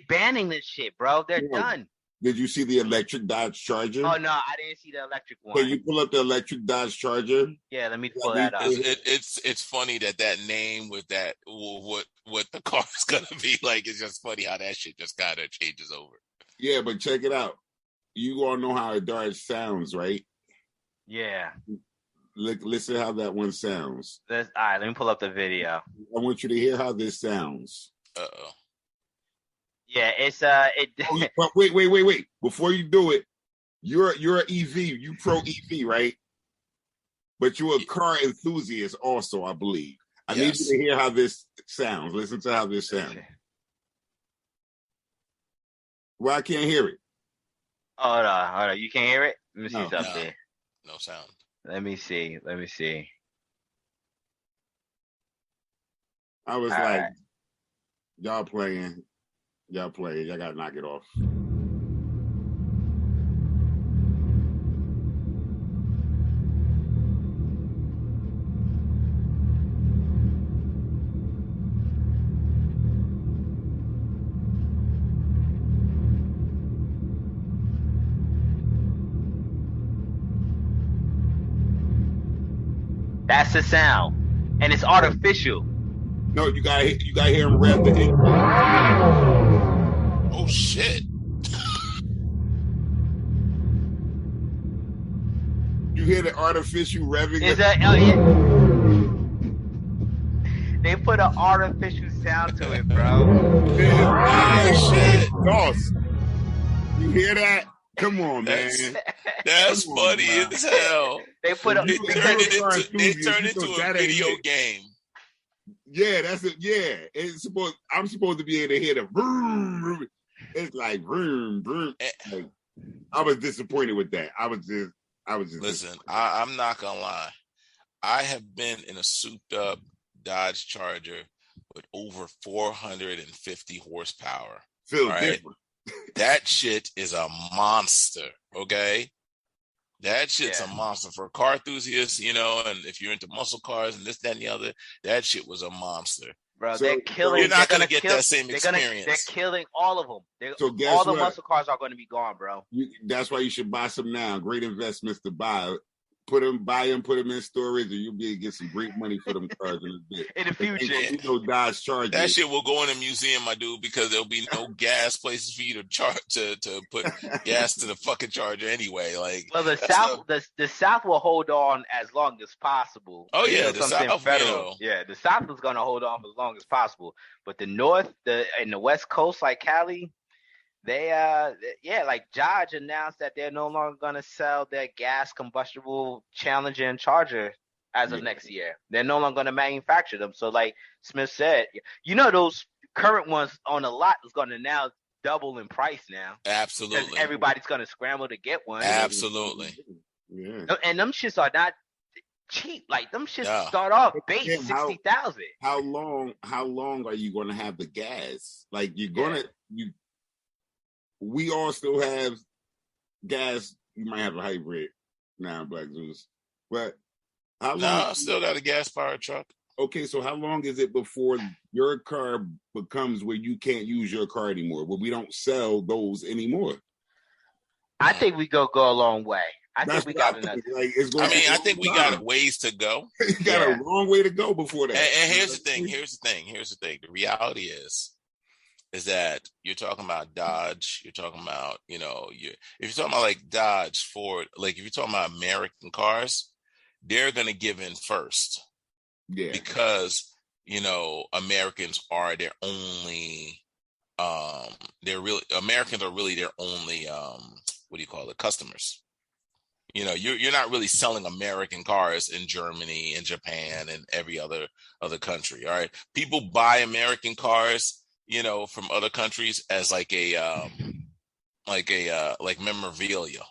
B: banning this shit, bro. They're done.
C: Did you see the electric Dodge Charger?
B: Oh no, I didn't see the electric one.
C: Can you pull up the electric Dodge Charger?
B: Yeah, let me pull that up.
A: It's funny that name with that what the car is gonna be like. It's just funny how that shit just kind of changes over.
C: Yeah, but check it out. You all know how a Dodge sounds, right?
B: Yeah.
C: Listen how that one sounds.
B: All right, let me pull up the video.
C: I want you to hear how this sounds.
A: Uh-oh.
B: Yeah, it's
C: But wait. Before you do it, you're an EV. You pro EV, right? But you're a car enthusiast also, I believe. I need you to hear how this sounds. Listen to how this sounds. Well, I can't hear it.
B: Hold on. You can't hear it? Let me see something.
A: No sound.
B: Let me see.
C: I was like, y'all playing. Y'all gotta knock it off.
B: That's the sound, and it's artificial.
C: No, you gotta hear him rev the engine.
A: Oh shit!
C: You hear the artificial revving?
B: Is that? They put an artificial sound to it, bro.
C: Oh shit! Doss, you hear that? Come on, man.
A: That's funny as hell. They turned it into a video game.
C: Yeah, that's it. Yeah, I'm supposed to be able to hear the vroom. It's like vroom, vroom. Like, I was disappointed with that. I was just.
A: Listen, I'm not gonna lie. I have been in a souped-up Dodge Charger with over 450 horsepower.
C: Feels different.
A: That shit is a monster, okay? That shit's a monster for car enthusiasts, you know, and if you're into muscle cars and this, that, and the other, that shit was a monster.
B: Bro, they're killing.
A: You're not going to get that same experience.
B: They're killing all of them. All the muscle cars are going to be gone, bro.
C: That's why you should buy some now. Great investments to buy. Buy them, put them in storage, and you'll be able to get some great money for them cars
B: in the future.
C: No Dodge Charger.
A: That shit will go in a museum, my dude, because there'll be no gas places for you to charge to put gas to the fucking Charger anyway. Like,
B: well, the South will hold on as long as possible.
A: Oh yeah, the South, federal.
B: Yeah, the South is going to hold on for as long as possible, but the North, and the West Coast, like Cali. They like Dodge announced that they're no longer gonna sell their gas combustible Challenger and Charger as of next year. They're no longer going to manufacture them. So like Smith said, those current ones on the lot is going to now double in price now.
A: Absolutely.
B: Because everybody's going to scramble to get one.
A: Absolutely.
C: Yeah.
B: And them shits are not cheap. Like them shits start off base 60,000.
C: How long are you going to have the gas? Like we all still have gas. You might have a hybrid now, Black Zeus. But how long?
A: No, I still got a gas powered truck.
C: Okay, so how long is it before your car becomes where you can't use your car anymore? Where we don't sell those anymore?
B: I think we go a long way. I think we got enough.
C: Like,
A: I think we got ways to go.
C: You got a long way to go before that.
A: And here's the thing. The reality is that you're talking about Dodge. You're talking about, if you're talking about like Dodge, Ford, like if you're talking about American cars, they're going to give in first.
C: Yeah.
A: Because, Americans are their only, Americans are really their only, customers. You're not really selling American cars in Germany and Japan and every other country. All right. People buy American cars, from other countries as like memorabilia.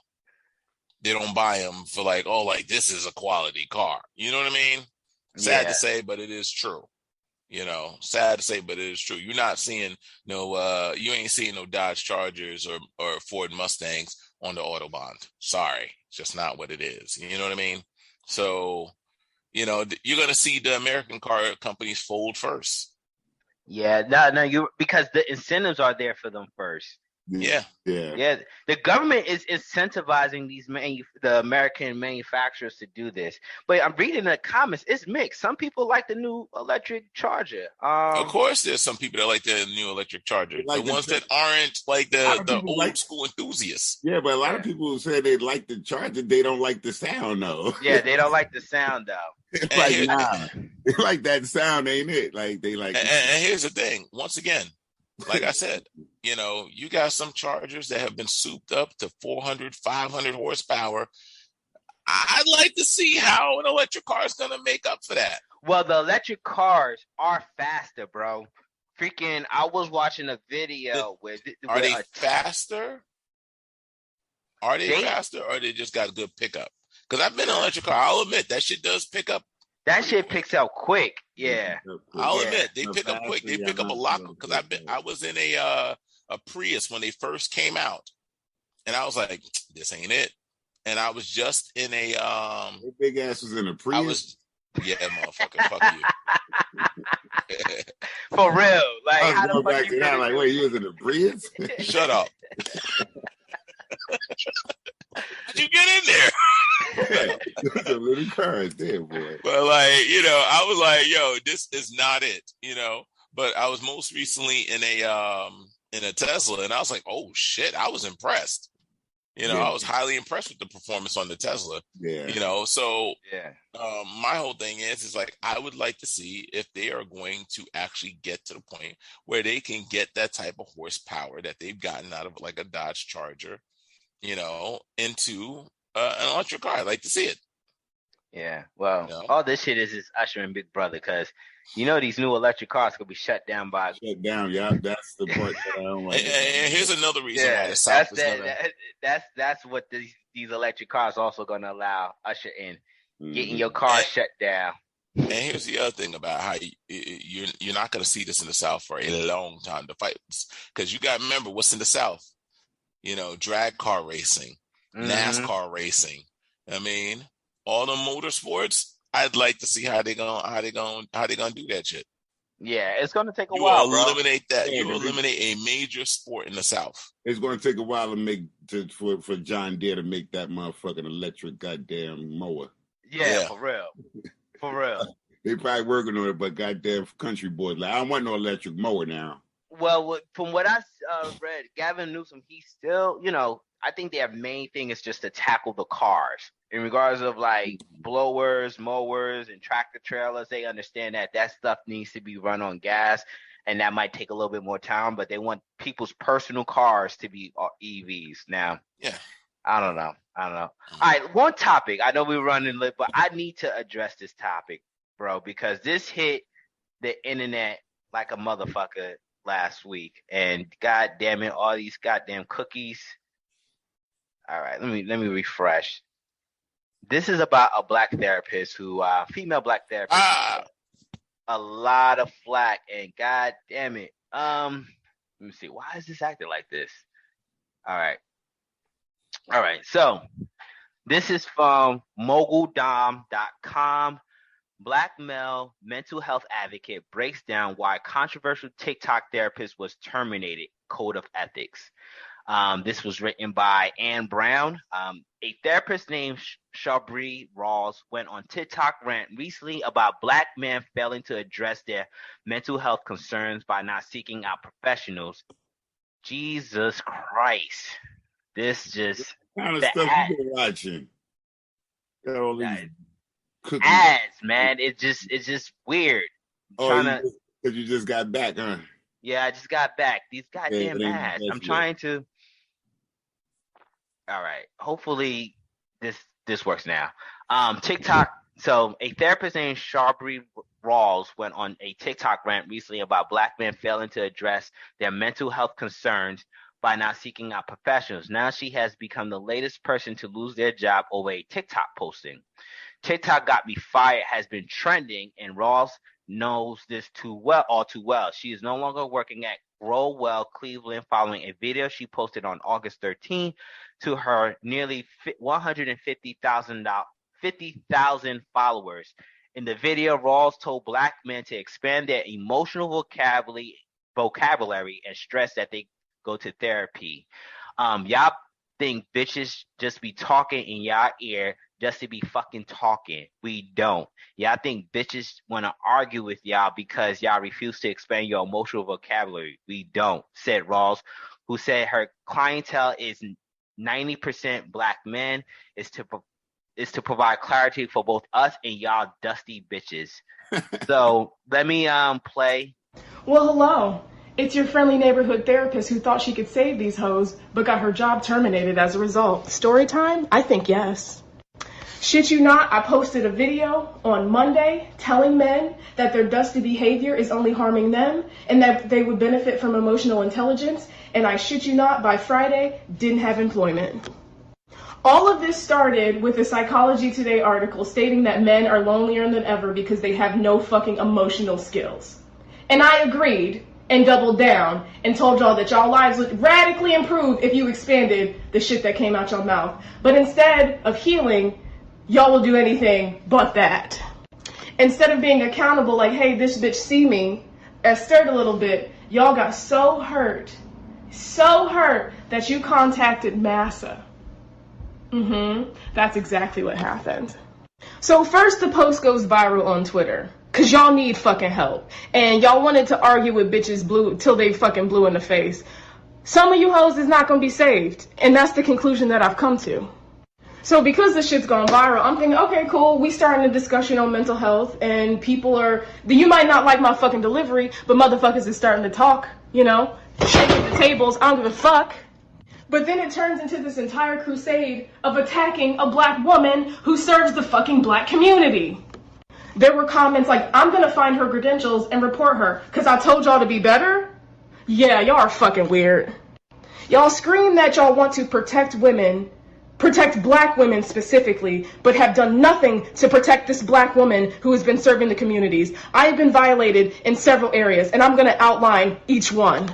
A: They don't buy them for like, oh, like this is a quality car. You know what I mean? Sad to say, but it is true. Sad to say, but it is true. You're not seeing you ain't seeing no Dodge Chargers or Ford Mustangs on the Autobahn. Sorry. It's just not what it is. You know what I mean? So, you're going to see the American car companies fold first.
B: Yeah, no, because the incentives are there for them first.
A: Yeah.
B: The government is incentivizing the American manufacturers to do this. But I'm reading the comments; it's mixed. Some people like the new electric Charger.
A: Of course, there's some people that like the new electric Charger. The ones that aren't like the old school enthusiasts.
C: Yeah, but a lot of people say they like the Charger. They don't like the sound, though.
B: Yeah, they don't like the sound, though.
C: It's like, nah, they like that sound, ain't it? Like they like.
A: And here's the thing. Once again, like I said, you got some Chargers that have been souped up to 400, 500 horsepower. I'd like to see how an electric car is going to make up for that.
B: Well, the electric cars are faster, bro. Freaking, I was watching a video
A: Are they faster? Are they faster, or they just got a good pickup? Because I've been in an electric car. I'll admit that shit does pick up.
B: That shit picks up quick. Yeah.
A: I'll admit they pick up quick. They pick up a lot because I was in a Prius when they first came out, and I was like, this ain't it. And I was just in a
C: Your big ass was in a Prius.
A: Motherfucker, fuck you.
B: For real, like
C: I was going back to that. Like, wait, you was in a Prius?
A: Shut up. How'd you get in there?
C: It's a little car right there, boy.
A: But I was like, yo, this is not it, But I was most recently in a Tesla, and I was like, oh shit, I was impressed. I was highly impressed with the performance on the Tesla.
C: Yeah.
A: So my whole thing is like I would like to see if they are going to actually get to the point where they can get that type of horsepower that they've gotten out of like a Dodge Charger, into an electric car. I'd like to see it.
B: Yeah, well, all this shit is ushering Big Brother because these new electric cars could be shut down.
C: Yeah, that's the part that I don't like.
A: And here's another reason why the South
B: that's what these electric cars also going to allow usher in, getting your car shut down.
A: And here's the other thing about how you're not going to see this in the South for a long time to fight, because you got to remember what's in the South. Drag car racing, NASCAR racing. I mean, all the motorsports. I'd like to see how they gonna do that shit.
B: Yeah, it's gonna take a while.
A: You eliminate that. You eliminate a major sport in the South.
C: It's gonna take a while for John Deere to make that motherfucking electric goddamn mower.
B: Yeah. For real.
C: They probably working on it, but goddamn country boys like, I don't want no electric mower now.
B: Well, from what I read, Gavin Newsom, he's still, I think their main thing is just to tackle the cars in regards of like blowers, mowers, and tractor trailers. They understand that stuff needs to be run on gas, and that might take a little bit more time. But they want people's personal cars to be EVs now.
A: Yeah,
B: I don't know. All right, one topic. I know we're running late, but I need to address this topic, bro, because this hit the internet like a motherfucker last week. And god damn it, all these goddamn cookies. All right, let me refresh. This is about a black therapist who, female black therapist, a lot of flack, and god damn it. Let me see. Why is this acting like this? All right. So this is from moguldom.com. Black male mental health advocate breaks down why controversial TikTok therapist was terminated. Code of ethics. This was written by Ann Brown. A therapist named Shabri Rawls went on TikTok rant recently about black men failing to address their mental health concerns by not seeking out professionals. Jesus Christ. This just...
C: What kind of stuff you been watching? Got all these cookies.
B: Ads, man. It's just weird.
C: Because you just got back, huh?
B: Yeah, I just got back. These goddamn ads. I'm trying to... All right. Hopefully this works now. TikTok. So a therapist named Shabri Rawls went on a TikTok rant recently about black men failing to address their mental health concerns by not seeking out professionals. Now she has become the latest person to lose their job over a TikTok posting. TikTok got me fired has been trending, and Rawls knows this all too well. She is no longer working at Grow Well Cleveland following a video she posted on August 13 to her nearly 50,000 followers. In the video, Rawls told black men to expand their emotional vocabulary and stress that they go to therapy. Y'all think bitches just be talking in y'all ear just to be fucking talking. We don't. Y'all think bitches want to argue with y'all because y'all refuse to expand your emotional vocabulary. We don't, said Rawls, who said her clientele is 90% black men, is to provide clarity for both us and y'all dusty bitches. So let me play.
D: Well, hello. It's your friendly neighborhood therapist who thought she could save these hoes, but got her job terminated as a result. Story time? I think yes. Shit you not, I posted a video on Monday telling men that their dusty behavior is only harming them and that they would benefit from emotional intelligence, and I shit you not, by Friday, didn't have employment. All of this started with a Psychology Today article stating that men are lonelier than ever because they have no fucking emotional skills. And I agreed and doubled down and told y'all that y'all lives would radically improve if you expanded the shit that came out your mouth. But instead of healing, y'all will do anything but that. Instead of being accountable like, hey, this bitch see me, stirred a little bit, y'all got so hurt that you contacted massa. That's exactly what happened. So first the post goes viral on Twitter, cause y'all need fucking help. And y'all wanted to argue with bitches blue till they fucking blue in the face. Some of you hoes is not gonna be saved. And that's the conclusion that I've come to. So because this shit's gone viral, I'm thinking, okay, cool, we starting a discussion on mental health, and you might not like my fucking delivery, but motherfuckers is starting to talk, shaking the tables, I don't give a fuck. But then it turns into this entire crusade of attacking a black woman who serves the fucking black community. There were comments like, I'm gonna find her credentials and report her, cause I told y'all to be better? Yeah, y'all are fucking weird. Y'all scream that y'all want to protect women, protect black women specifically, but have done nothing to protect this black woman who has been serving the communities. I have been violated in several areas, and I'm gonna outline each one.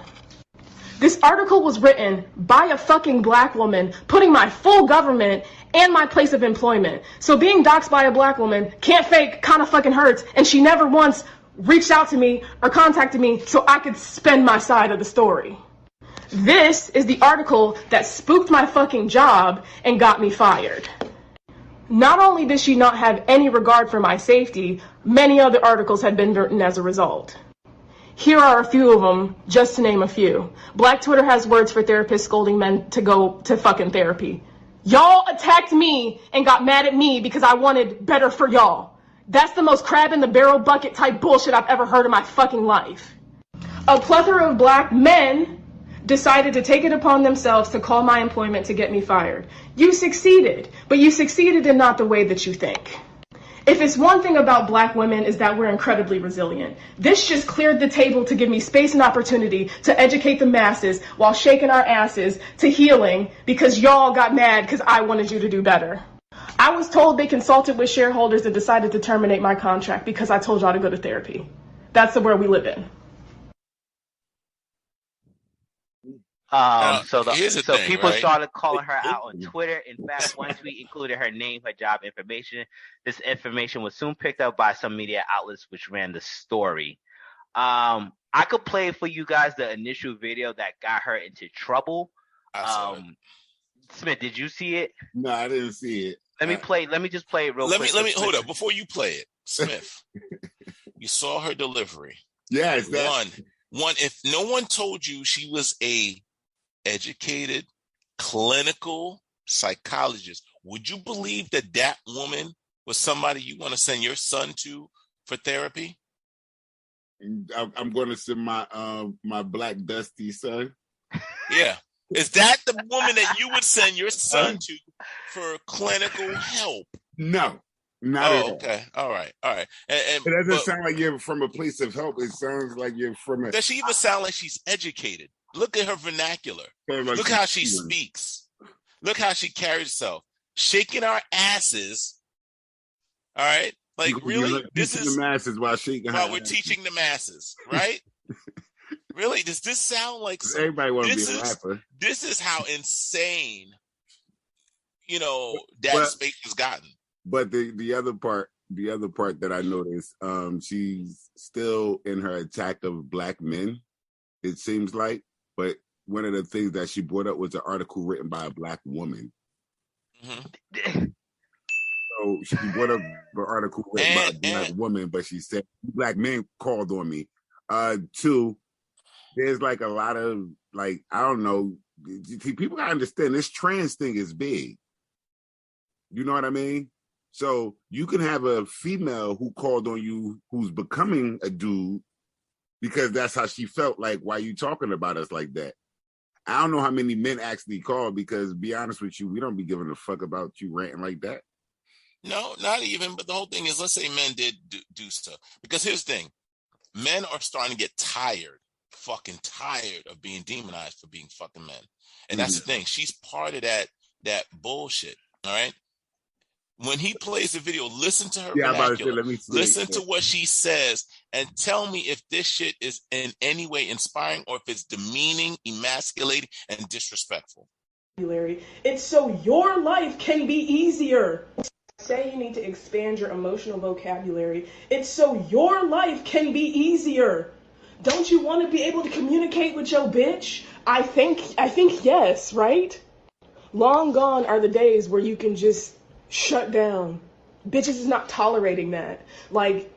D: This article was written by a fucking black woman, putting my full government and my place of employment. So being doxxed by a black woman can't fake, kind of fucking hurts, and she never once reached out to me or contacted me so I could spend my side of the story. This is the article that spooked my fucking job and got me fired. Not only did she not have any regard for my safety, many other articles had been written as a result. Here are a few of them, just to name a few. Black Twitter has words for therapists scolding men to go to fucking therapy. Y'all attacked me and got mad at me because I wanted better for y'all. That's the most crab in the barrel bucket type bullshit I've ever heard in my fucking life. A plethora of black men decided to take it upon themselves to call my employment to get me fired. You succeeded, but you succeeded in not the way that you think. If it's one thing about black women is that we're incredibly resilient. This just cleared the table to give me space and opportunity to educate the masses while shaking our asses to healing because y'all got mad because I wanted you to do better. I was told they consulted with shareholders and decided to terminate my contract because I told y'all to go to therapy. That's the world we live in.
B: So
A: thing,
B: people
A: right?
B: started calling her out on Twitter. In fact, one tweet included her name, her job information. This information was soon picked up by some media outlets, which ran the story. I could play for you guys the initial video that got her into trouble.
A: I saw it.
B: Smith, did you see it?
C: No, I didn't see it.
B: Let me just play it real quick.
A: Let me hold up before you play it, Smith. You saw her delivery.
C: Yes.
A: One. If no one told you she was a educated clinical psychologist, would you believe that woman was somebody you want to send your son to for therapy?
C: I'm going to send my black dusty son.
A: Yeah. Is that the woman that you would send your son to for clinical help?
C: No, not at all.
A: Okay. All right.
C: It doesn't sound like you're from a place of help. It sounds like you're from
A: Does she even sound like she's educated? Look at her vernacular. Look how she speaks. Look how she carries herself. Shaking our asses. All right? Like, really?
C: This is the masses while
A: we're teaching the masses, right? Really? Does this sound like
C: everybody want to be a rapper?
A: This is how insane, that space has gotten.
C: But the other part that I noticed, she's still in her attack of black men, it seems like. But one of the things that she brought up was an article written by a black woman. Mm-hmm. So she brought up an article written by a black woman, but she said black men called on me. Two, there's like a lot of I don't know. People gotta understand this trans thing is big. You know what I mean? So you can have a female who called on you who's becoming a dude because that's how she felt like, why you talking about us like that? I don't know how many men actually called because, to be honest with you, we don't be giving a fuck about you ranting like that.
A: No, not even. But the whole thing is, let's say men did do stuff. Because here's the thing. Men are starting to get fucking tired of being demonized for being fucking men. And that's the thing. She's part of that bullshit. All right? When he plays the video, listen to her vernacular, listen to what she says, and tell me if this shit is in any way inspiring or if it's demeaning, emasculating, and disrespectful.
D: It's so your life can be easier. Say you need to expand your emotional vocabulary. It's so your life can be easier. Don't you want to be able to communicate with your bitch? I think yes, right? Long gone are the days where you can just shut down. Bitches is not tolerating that. Like,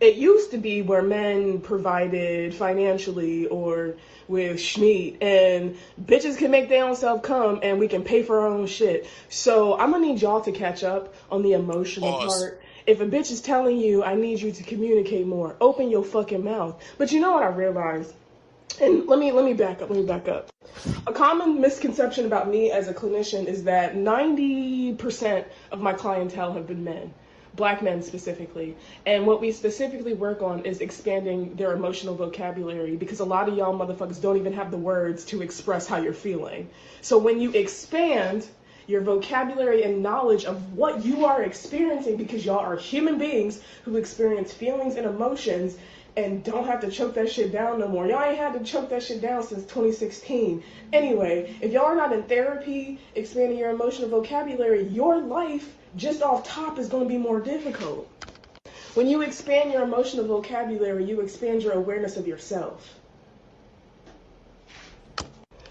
D: it used to be where men provided financially or with schmeat, and bitches can make their own self come and we can pay for our own shit. So I'm gonna need y'all to catch up on the emotional part. If a bitch is telling you, I need you to communicate more, open your fucking mouth. But you know what I realized? And let me back up. A common misconception about me as a clinician is that 90% of my clientele have been men, black men specifically. And what we specifically work on is expanding their emotional vocabulary, because a lot of y'all motherfuckers don't even have the words to express how you're feeling. So when you expand your vocabulary and knowledge of what you are experiencing, because y'all are human beings who experience feelings and emotions, and don't have to choke that shit down no more. Y'all ain't had to choke that shit down since 2016. Anyway, if y'all are not in therapy, expanding your emotional vocabulary, your life just off top is going to be more difficult. When you expand your emotional vocabulary, you expand your awareness of yourself.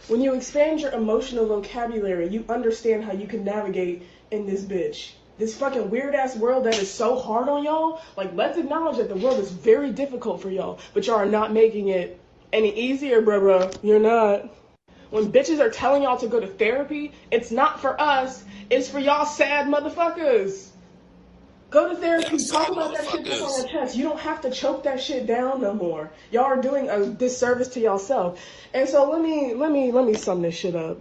D: When you expand your emotional vocabulary, you understand how you can navigate in this bitch. This fucking weird-ass world that is so hard on y'all. Like, let's acknowledge that the world is very difficult for y'all, but y'all are not making it any easier, bruh. You're not. When bitches are telling y'all to go to therapy, it's not for us. It's for y'all sad motherfuckers. Go to therapy.
A: Y'all
D: Talk
A: sad
D: about that shit that's on
A: motherfuckers.
D: your chest. You don't have to choke that shit down no more. Y'all are doing a disservice to yourself. And so let me sum this shit up.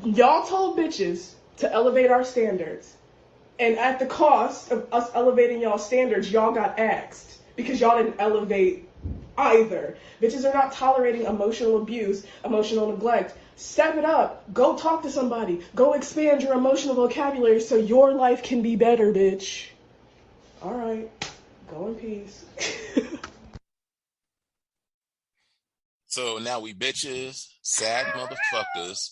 D: Y'all told bitches to elevate our standards. And at the cost of us elevating y'all standards, y'all got axed. Because y'all didn't elevate either. Bitches are not tolerating emotional abuse, emotional neglect. Step it up. Go talk to somebody. Go expand your emotional vocabulary so your life can be better, bitch. All right. Go in peace.
A: So now we bitches, sad motherfuckers.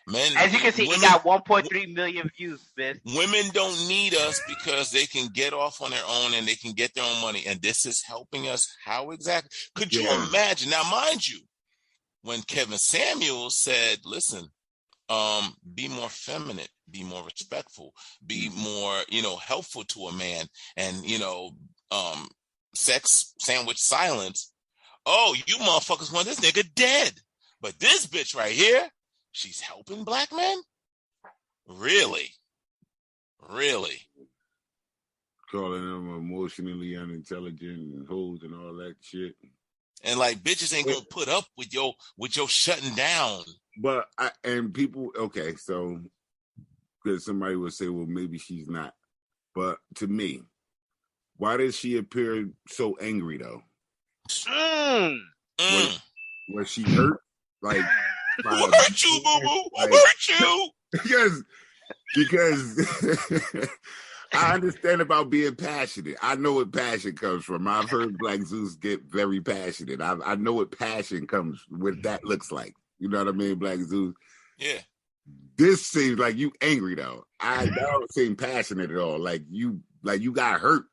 A: Men,
B: As you can see,
A: women,
B: it got 1.3 million views, man.
A: women don't need us because they can get off on their own and they can get their own money. And this is helping us. How exactly? Could you imagine? Now, mind you, when Kevin Samuels said, listen, be more feminine, be more respectful, be more, helpful to a man, and, sex sandwich silence. Oh, you motherfuckers want this nigga dead. But this bitch right here, she's helping black men? Really? Really?
C: Calling them emotionally unintelligent and hoes and all that shit.
A: And like bitches ain't gonna put up with your shutting down.
C: But people, okay, so because somebody would say, well, maybe she's not. But to me, why does she appear so angry though? Was she hurt? Like,
A: who hurt you, boo boo? Who hurt you?
C: Because I understand about being passionate. I know what passion comes from. I've heard Black Zeus get very passionate. I know what passion comes, what that looks like. You know what I mean, Black Zeus?
A: Yeah.
C: This seems like you angry though. I don't seem passionate at all. Like you got hurt.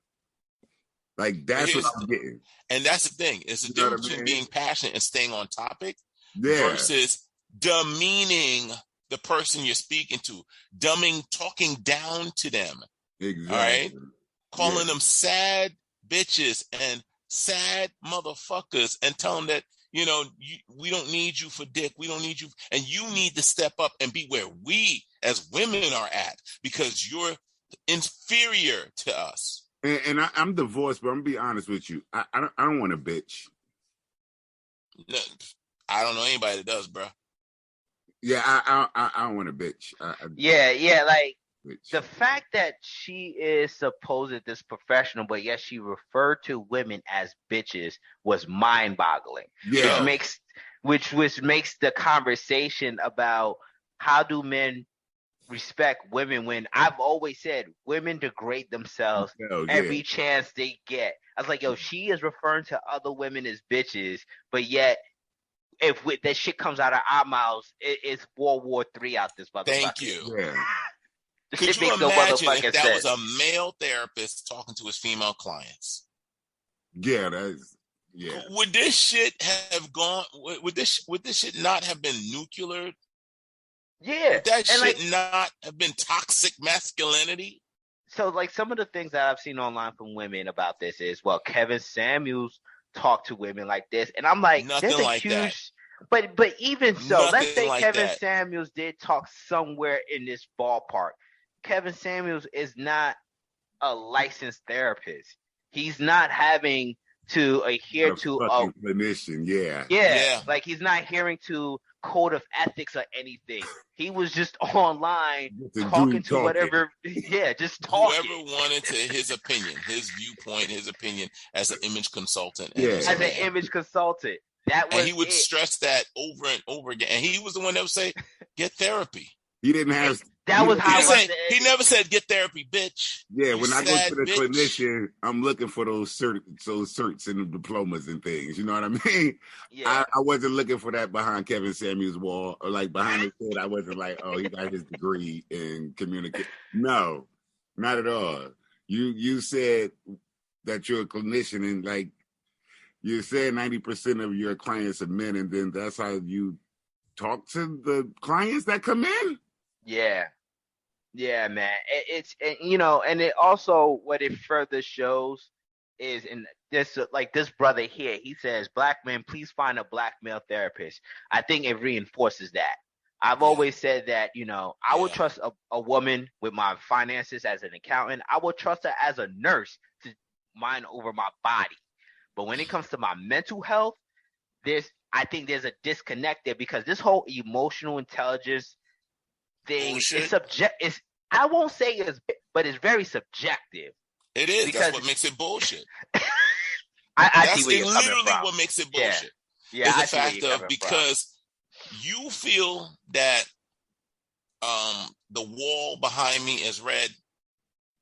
C: Like that's what I'm getting.
A: And that's the thing. It's the difference between being passionate and staying on topic versus demeaning the person you're speaking to, talking down to them.
C: Exactly.
A: All right? Calling them sad bitches and sad motherfuckers and telling them that, we don't need you for dick. We don't need you. And you need to step up and be where we as women are at because you're inferior to us.
C: And I'm divorced, but I'm gonna be honest with you. I don't want a bitch.
A: No, I don't know anybody that does, bro.
C: Yeah, I don't want a bitch.
B: Yeah, like bitch. The fact that she is supposed this professional, but yet she referred to women as bitches was mind-boggling.
C: Yeah,
B: which makes the conversation about how do men respect women when I've always said women degrade themselves every chance they get. I was like, yo, she is referring to other women as bitches, but yet if that shit comes out of our mouths, it's World War III out this motherfucker.
A: Thank you.
C: Yeah.
A: Could you imagine if that was a male therapist talking to his female clients?
C: Yeah, that's
A: Would this shit have gone? Would this shit not have been nuclear?
B: Yeah.
A: Would that shit not have been toxic masculinity?
B: So, like, some of the things that I've seen online from women about this is, well, Kevin Samuels talked to women like this, and I'm like,
A: nothing
B: there's a
A: like
B: huge. That. But even so,
A: nothing
B: let's say
A: like
B: Kevin
A: that.
B: Samuels did talk somewhere in this ballpark. Kevin Samuels is not a licensed therapist. He's not having to adhere to a
C: clinician.
B: Yeah, like he's not adhering to code of ethics or anything. He was just online talking to whatever. Yeah, just talking.
A: Whoever wanted to his opinion, his viewpoint, his opinion as an image consultant.
B: As an image consultant.
A: And he would stress that over and over again. And he was the one that would say, get therapy.
C: He didn't have.
B: That was how
A: he never said, get therapy, bitch.
C: Yeah, when I go to the clinician, I'm looking for those certs and the diplomas and things. You know what I mean?
B: Yeah.
C: I wasn't looking for that behind Kevin Samuels' wall or like behind his head. I wasn't like, oh, he got his degree in communication. No, not at all. You said that you're a clinician and like you said 90% of your clients are men, and then that's how you talk to the clients that come in.
B: Yeah, man. It's and it also what it further shows is in this this brother here. He says, "Black men, please find a black male therapist." I think it reinforces that I've always said that, I would
A: Yeah.
B: trust a woman with my finances as an accountant. I would trust her as a nurse to mind over my body. But when it comes to my mental health, I think there's a disconnect there, because this whole emotional intelligence thing
A: Bullshit.
B: is I won't say it's, but it's very subjective.
A: It is. That's what makes it bullshit.
B: I see
A: That's
B: where you're coming
A: literally
B: from.
A: what makes it bullshit.
B: Yeah,
A: is
B: I
A: the
B: see where
A: fact
B: you're
A: of
B: coming
A: because you feel that the wall behind me is red.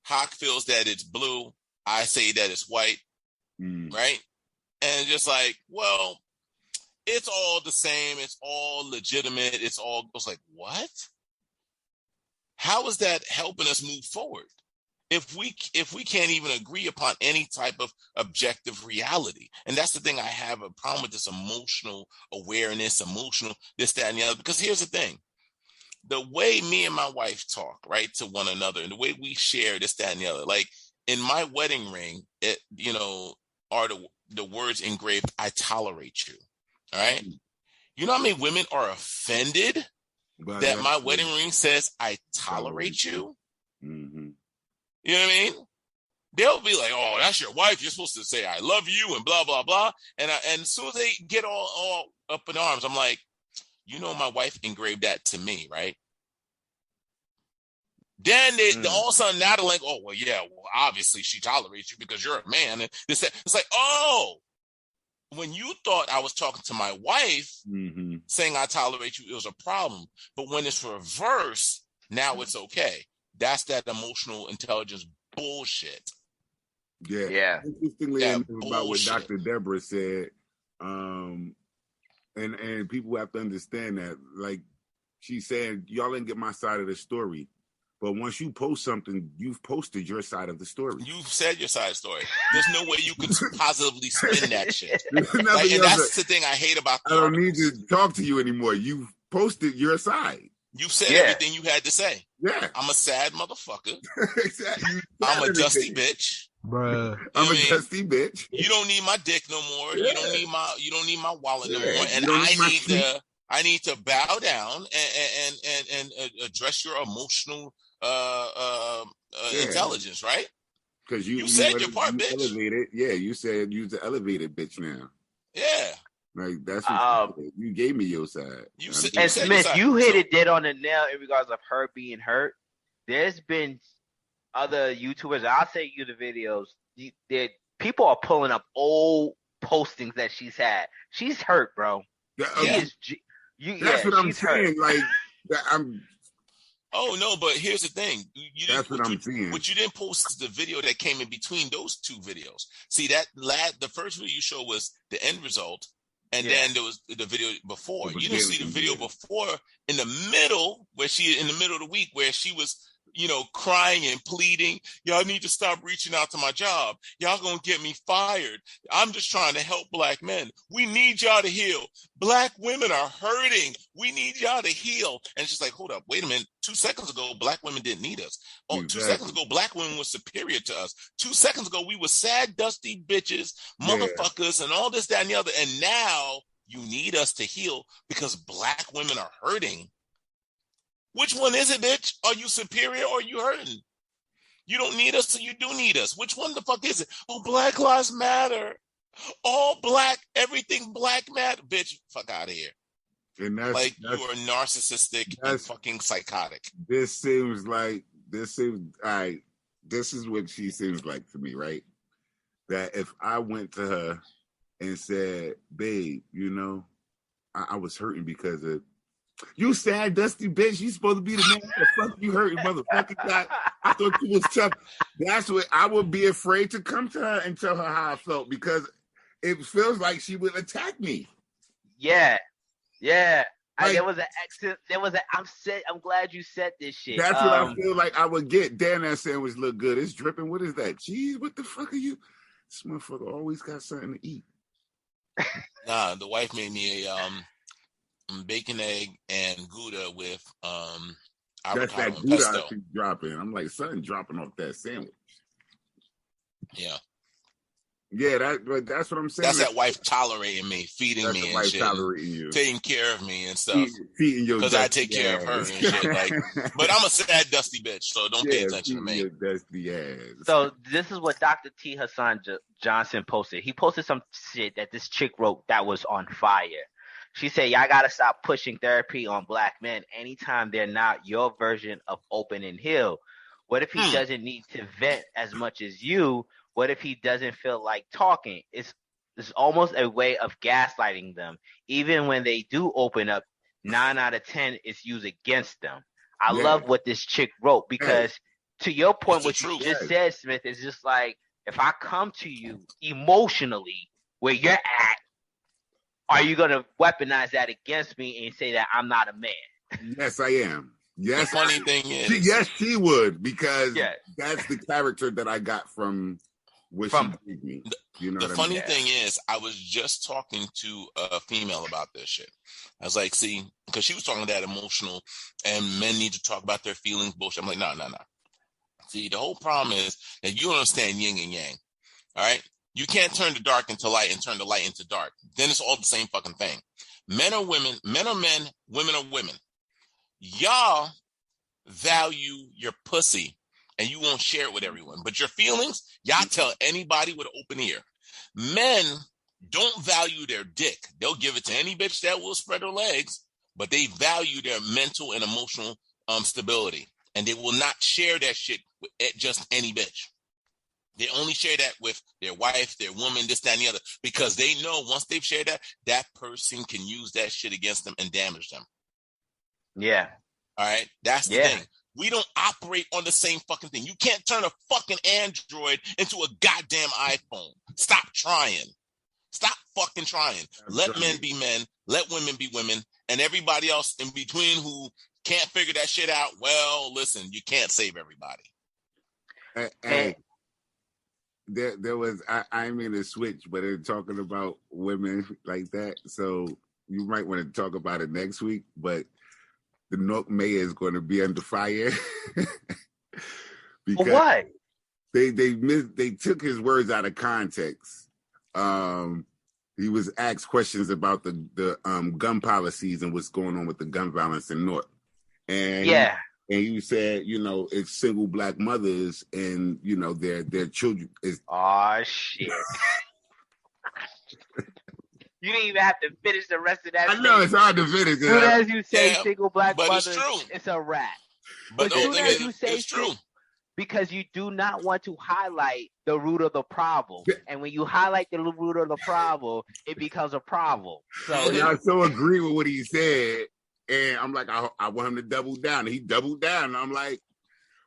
A: Hawk feels that it's blue. I say that it's white. Right? And just like, well, it's all the same. It's all legitimate. It's like, what? How is that helping us move forward? If we can't even agree upon any type of objective reality. And that's the thing, I have a problem with this emotional awareness, emotional this, that, and the other. Because here's the thing. The way me and my wife talk, right, to one another, and the way we share this, that, and the other, like in my wedding ring, it, are the words engraved, I tolerate you. All right. You know how many women are offended that my wedding ring says, I tolerate you?
C: Mm-hmm.
A: You know what I mean? They'll be like, oh, that's your wife. You're supposed to say, I love you and blah, blah, blah. And as soon as they get all up in arms, I'm like, my wife engraved that to me, right? Then all of a sudden now they're like, oh, well, yeah, well, obviously she tolerates you because you're a man. And this, that. It's like, oh, when you thought I was talking to my wife saying I tolerate you, it was a problem. But when it's reverse, now it's okay. That's that emotional intelligence bullshit.
C: Yeah. Interestingly enough, about what Dr. Deborah said, and people have to understand that, like she said, y'all didn't get my side of the story. But once you post something, you've posted your side of the story.
A: You've said your side of the story. There's no way you can positively spin that shit. And that's the thing I hate about the
C: articles. Need to talk to you anymore. You've posted your side.
A: You've said everything you had to say.
C: Yeah.
A: I'm a sad motherfucker.
C: Exactly.
A: I'm a dusty bitch.
C: Bruh. I'm a dusty bitch.
A: You don't need my dick no more.
C: Yeah.
A: You don't need my wallet no more. And I need to bow down and address your emotional intelligence, right?
C: Because you
A: said your part, bitch.
C: Elevated. Yeah, you said you're the elevated bitch now.
A: Yeah.
C: Like that's what you gave me your side.
B: And Smith, you hit it dead on the nail in regards of her being hurt. There's been other YouTubers, I'll say you the videos, that people are pulling up old postings that she's had. She's hurt, bro. That's
C: what I'm saying. Like I'm.
A: Oh no, but here's the thing.
C: That's what I'm saying.
A: But you didn't post the video that came in between those two videos. See the first video you showed was the end result. And then there was the video before. You didn't see the video before in the middle of the week where she was, crying and pleading. Y'all need to stop reaching out to my job. Y'all gonna get me fired. I'm just trying to help black men. We need y'all to heal. Black women are hurting. We need y'all to heal. And it's just like, hold up, wait a minute. 2 seconds ago, black women didn't need us. Oh, exactly. 2 seconds ago, black women were superior to us. 2 seconds ago, we were sad, dusty bitches, motherfuckers, and all this, that, and the other. And now you need us to heal because black women are hurting. Which one is it, bitch? Are you superior or are you hurting? You don't need us, so you do need us. Which one the fuck is it? Oh, Black Lives Matter. All black, everything black matter. Bitch, fuck out of here.
C: And
A: you are narcissistic and fucking psychotic.
C: This is what she seems like to me, right? That if I went to her and said, babe, I was hurting because of you sad, dusty bitch. You supposed to be the man. The fuck you hurting, motherfucker. I thought you was tough. That's what I would be afraid to come to her and tell her how I felt because it feels like she would attack me.
B: Yeah. There was an accident. I'm glad you said this shit.
C: That's what I feel like I would get. Damn, that sandwich look good. It's dripping. What is that? Cheese? What the fuck are you? This motherfucker always got something to eat.
A: Nah, the wife made me a bacon, egg, and Gouda with avocado and pesto.
C: She's dropping. I'm like, something dropping off that sandwich.
A: Yeah.
C: Yeah, that's what I'm saying.
A: That's that wife tolerating me, feeding
C: That's
A: me
C: the
A: and
C: wife
A: shit,
C: tolerating you,
A: taking care of me and stuff.
C: Feeding your
A: because I take
C: dusty
A: care of her
C: ass.
A: and shit. Like, but I'm a sad, dusty bitch, so don't pay attention to
C: feeding
A: me.
C: your dusty ass.
B: So this is what Dr. T. Hassan Johnson posted. He posted some shit that this chick wrote that was on fire. She said, y'all got to stop pushing therapy on black men anytime they're not your version of open and healed. What if he doesn't need to vent as much as you? What if he doesn't feel like talking? It's almost a way of gaslighting them. Even when they do open up, 9 out of 10 is used against them. I love what this chick wrote because to your point, what you just said, Smith, is just like, if I come to you emotionally where you're at, are you going to weaponize that against me and say that I'm not a man?
C: Yes, I am. Yes.
A: The funny thing is,
C: yes, she would, because that's the character that I got from what she gave me. You know, the funny
A: thing is, I was just talking to a female about this shit. I was like, see, because she was talking that emotional and men need to talk about their feelings bullshit. I'm like, no. See, the whole problem is that you don't understand yin and yang. All right. You can't turn the dark into light and turn the light into dark. Then it's all the same fucking thing. Men are women, men are men, women are women. Y'all value your pussy and you won't share it with everyone. But your feelings, y'all tell anybody with an open ear. Men don't value their dick. They'll give it to any bitch that will spread her legs, but they value their mental and emotional stability. And they will not share that shit with just any bitch. They only share that with their wife, their woman, this, that, and the other, because they know once they've shared that, that person can use that shit against them and damage them.
B: Yeah.
A: All right? That's the thing. We don't operate on the same fucking thing. You can't turn a fucking Android into a goddamn iPhone. Stop trying. Stop fucking trying. Let men be men. Let women be women. And everybody else in between who can't figure that shit out, well, listen, you can't save everybody.
C: Hey. There was I mean to switch, but they're talking about women like that. So you might want to talk about it next week. But the North Mayor is going to be under fire because
B: what?
C: They took his words out of context. He was asked questions about the gun policies and what's going on with the gun violence in North, and and you said, you know, it's single black mothers and, you know, their children is.
B: Oh, shit. You didn't even have to finish the rest of that.
C: I know, it's hard to finish.
B: As soon as you say single black mothers,
A: it's
B: a wrap.
A: But
B: as soon as you say
A: it's true.
B: Because you do not want to highlight the root of the problem. And when you highlight the root of the problem, it becomes a problem. So
C: I so agree with what he said. And I'm like, I want him to double down. And he doubled down. And I'm like,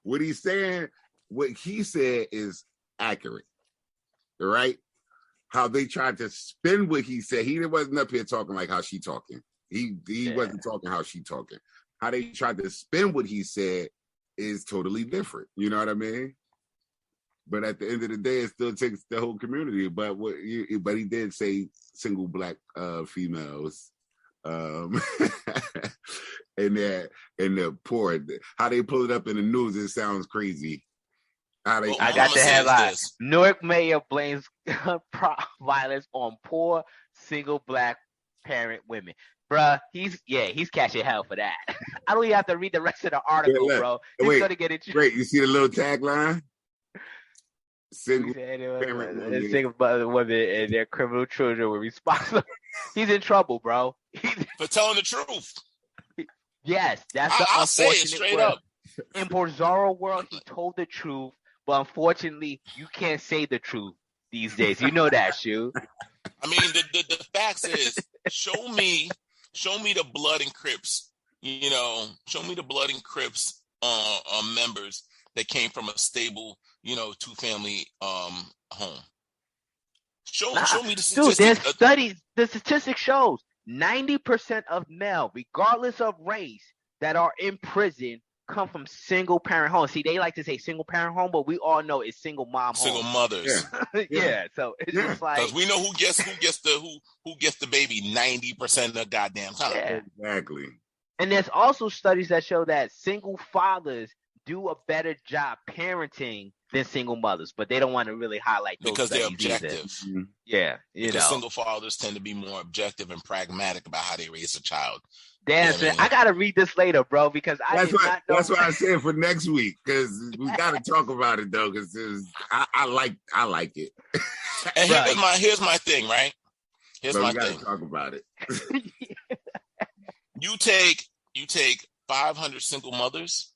C: what he said is accurate. Right? How they tried to spin what he said. He wasn't up here talking like how she talking. He wasn't talking how she talking. How they tried to spin what he said is totally different. You know what I mean? But at the end of the day, it still takes the whole community. But he did say single black females. And the poor, how they pull it up in the news, it sounds crazy.
B: I got the headline. Newark mayor blames violence on poor single black parent women. Bruh, he's catching hell for that. I don't even have to read the rest of the article, bro. He's gonna get it.
C: Wait, you see the little tagline? Single
B: women and their criminal children were responsible. He's in trouble, bro.
A: For telling the truth.
B: Yes, that's the
A: I'll say it straight
B: world.
A: up.
B: In Bizarro world, he told the truth, but unfortunately, you can't say the truth these days. You know that, Shu.
A: I mean, the facts is, show me the Blood and Crips. You know, show me the Blood and Crips members that came from a stable, you know, 2-family home. Show me the statistics.
B: Dude, there's studies. The statistics shows 90% of male, regardless of race, that are in prison come from single parent homes. See, they like to say single parent home, but we all know it's single mom home.
A: Single mothers.
B: Yeah. So it's just like,
A: because we know who gets the baby 90% of the goddamn time.
B: Yeah.
C: Exactly.
B: And there's also studies that show that single fathers do a better job parenting than single mothers, but they don't want to really highlight those
A: because they're
B: studies either.
A: objective.
B: Yeah,
A: because single fathers tend to be more objective and pragmatic about how they raise a child.
B: Damn,
A: You know what I mean?
B: I gotta read this later, bro, because
C: that's why I said for next week, because we gotta talk about it though, because I like it.
A: And here's my thing, right? Here's
C: but
A: my
C: we gotta
A: thing.
C: talk about it.
A: You take 500 single mothers,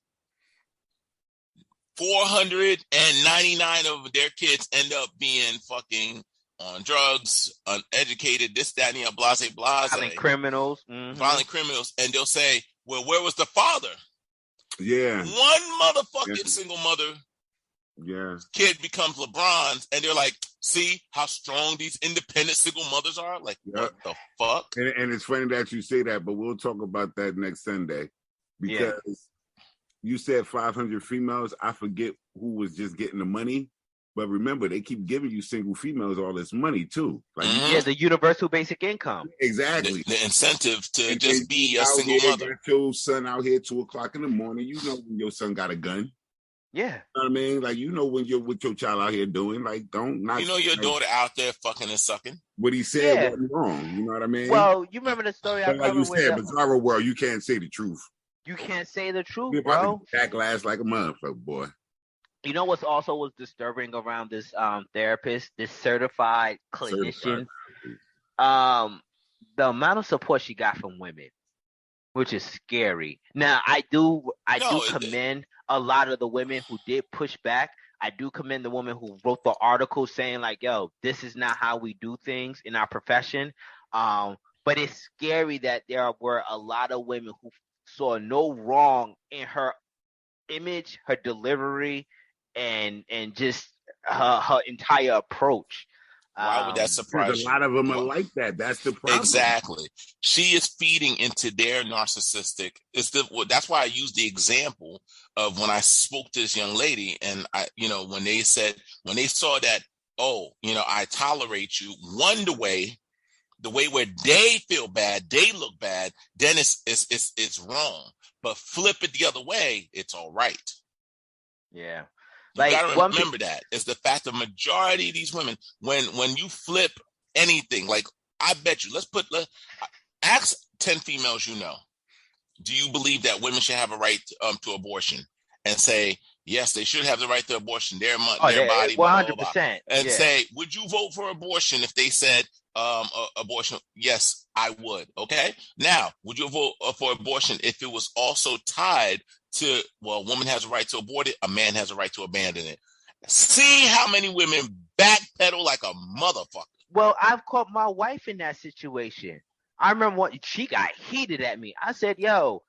A: 499 of their kids end up being fucking on drugs, uneducated, this, that, and the other, blase.
B: Violent criminals.
A: Violent criminals. And they'll say, well, where was the father?
C: Yeah.
A: One motherfucking single mother kid becomes LeBron's, and they're like, see how strong these independent single mothers are? Like, what the fuck?
C: And it's funny that you say that, but we'll talk about that next Sunday. Because you said 500 females. I forget who was just getting the money. But remember, they keep giving you single females all this money, too. Like,
B: the universal basic income.
C: Exactly.
A: The incentive to just be a single mother.
C: Your son out here 2:00 in the morning. You know when your son got a gun.
B: Yeah.
C: You know what I mean? Like, you know when you're with your child out here doing. Like, don't not.
A: You know your daughter out there fucking and sucking.
C: What he said wasn't wrong. You know what I mean?
B: Well, you remember the story I
C: like you said, bizarre world, you can't say the truth.
B: You can't say the truth, bro.
C: Backlash like a motherfucker, boy.
B: You know what's also was disturbing around this therapist, this certified clinician? The amount of support she got from women, which is scary. Now, I do commend a lot of the women who did push back. I do commend the woman who wrote the article saying like, yo, this is not how we do things in our profession. But it's scary that there were a lot of women who saw no wrong in her image, her delivery, and just her entire approach.
A: Why would that surprise you?
C: A lot of them are like that. That's the problem.
A: Exactly. She is feeding into their narcissistic. That's why I used the example of when I spoke to this young lady, and when they saw that, I tolerate you. The way where they feel bad, they look bad, then it's wrong. But flip it the other way, it's all right.
B: Yeah.
A: You gotta remember that. It's the fact the majority of these women, when you flip anything, like I bet you, ask 10 females you know, do you believe that women should have a right to abortion? And say, yes, they should have the right to abortion, their body,
B: 100%.
A: And say, would you vote for abortion if they said abortion? Yes, I would. Okay. Now, would you vote for abortion if it was also tied to, well, a woman has a right to abort it, a man has a right to abandon it? See how many women backpedal like a motherfucker.
B: Well, I've caught my wife in that situation. I remember she got heated at me. I said, yo,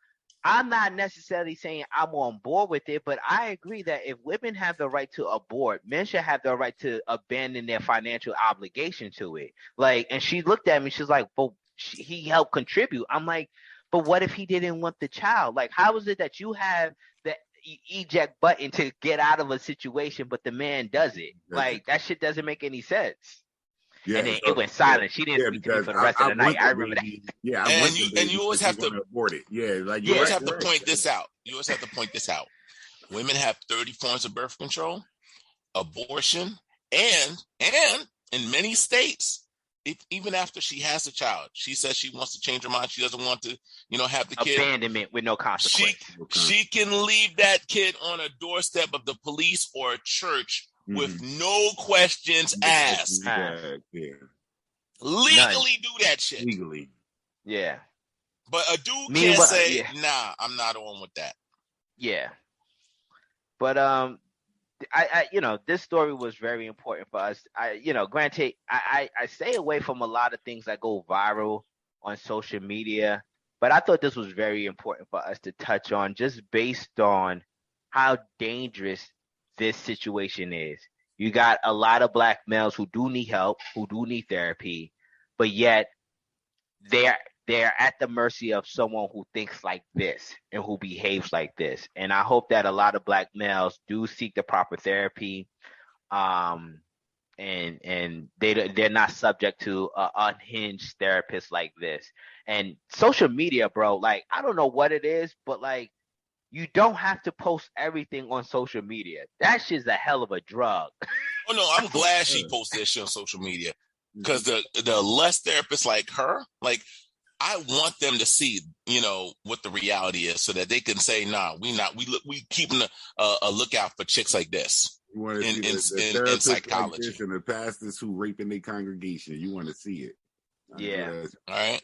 B: I'm not necessarily saying I'm on board with it, but I agree that if women have the right to abort, men should have the right to abandon their financial obligation to it. Like, and she looked at me, she's like, well, he helped contribute. I'm like, but what if he didn't want the child? Like, how is it that you have the eject button to get out of a situation, but the man does it? Like, that shit doesn't make any sense. Yeah, and then it went silent. She didn't speak to me for the rest of the night. I remember that.
C: Yeah,
A: and you always have to
C: abort it. Yeah, like
A: you always have to point this out. Women have 30 forms of birth control, abortion, and in many states, even after she has a child, she says she wants to change her mind. She doesn't want to, have the kid.
B: Abandonment with no consequence.
A: She can leave that kid on a doorstep of the police or a church with no questions asked. Legally do that shit.
C: Legally.
B: Yeah.
A: But a dude can't say, nah, I'm not on with that.
B: Yeah. But I this story was very important for us. Granted, I stay away from a lot of things that go viral on social media, but I thought this was very important for us to touch on, just based on how dangerous this situation is. You got a lot of black males who do need help, who do need therapy, but yet they're at the mercy of someone who thinks like this and who behaves like this. And I hope that a lot of black males do seek the proper therapy, and they're not subject to unhinged therapists like this. And social media, bro, like, I don't know what it is, but like, you don't have to post everything on social media. That shit's a hell of a drug.
A: Oh no, I'm glad she posted that shit on social media, because the less therapists like her, like, I want them to see, what the reality is, so that they can say, nah, we keeping a lookout for chicks like this
C: You want to
A: in
C: see the
A: psychology.
C: like this and the pastors who raping their congregation. You want to see it.
B: Yeah.
A: All right.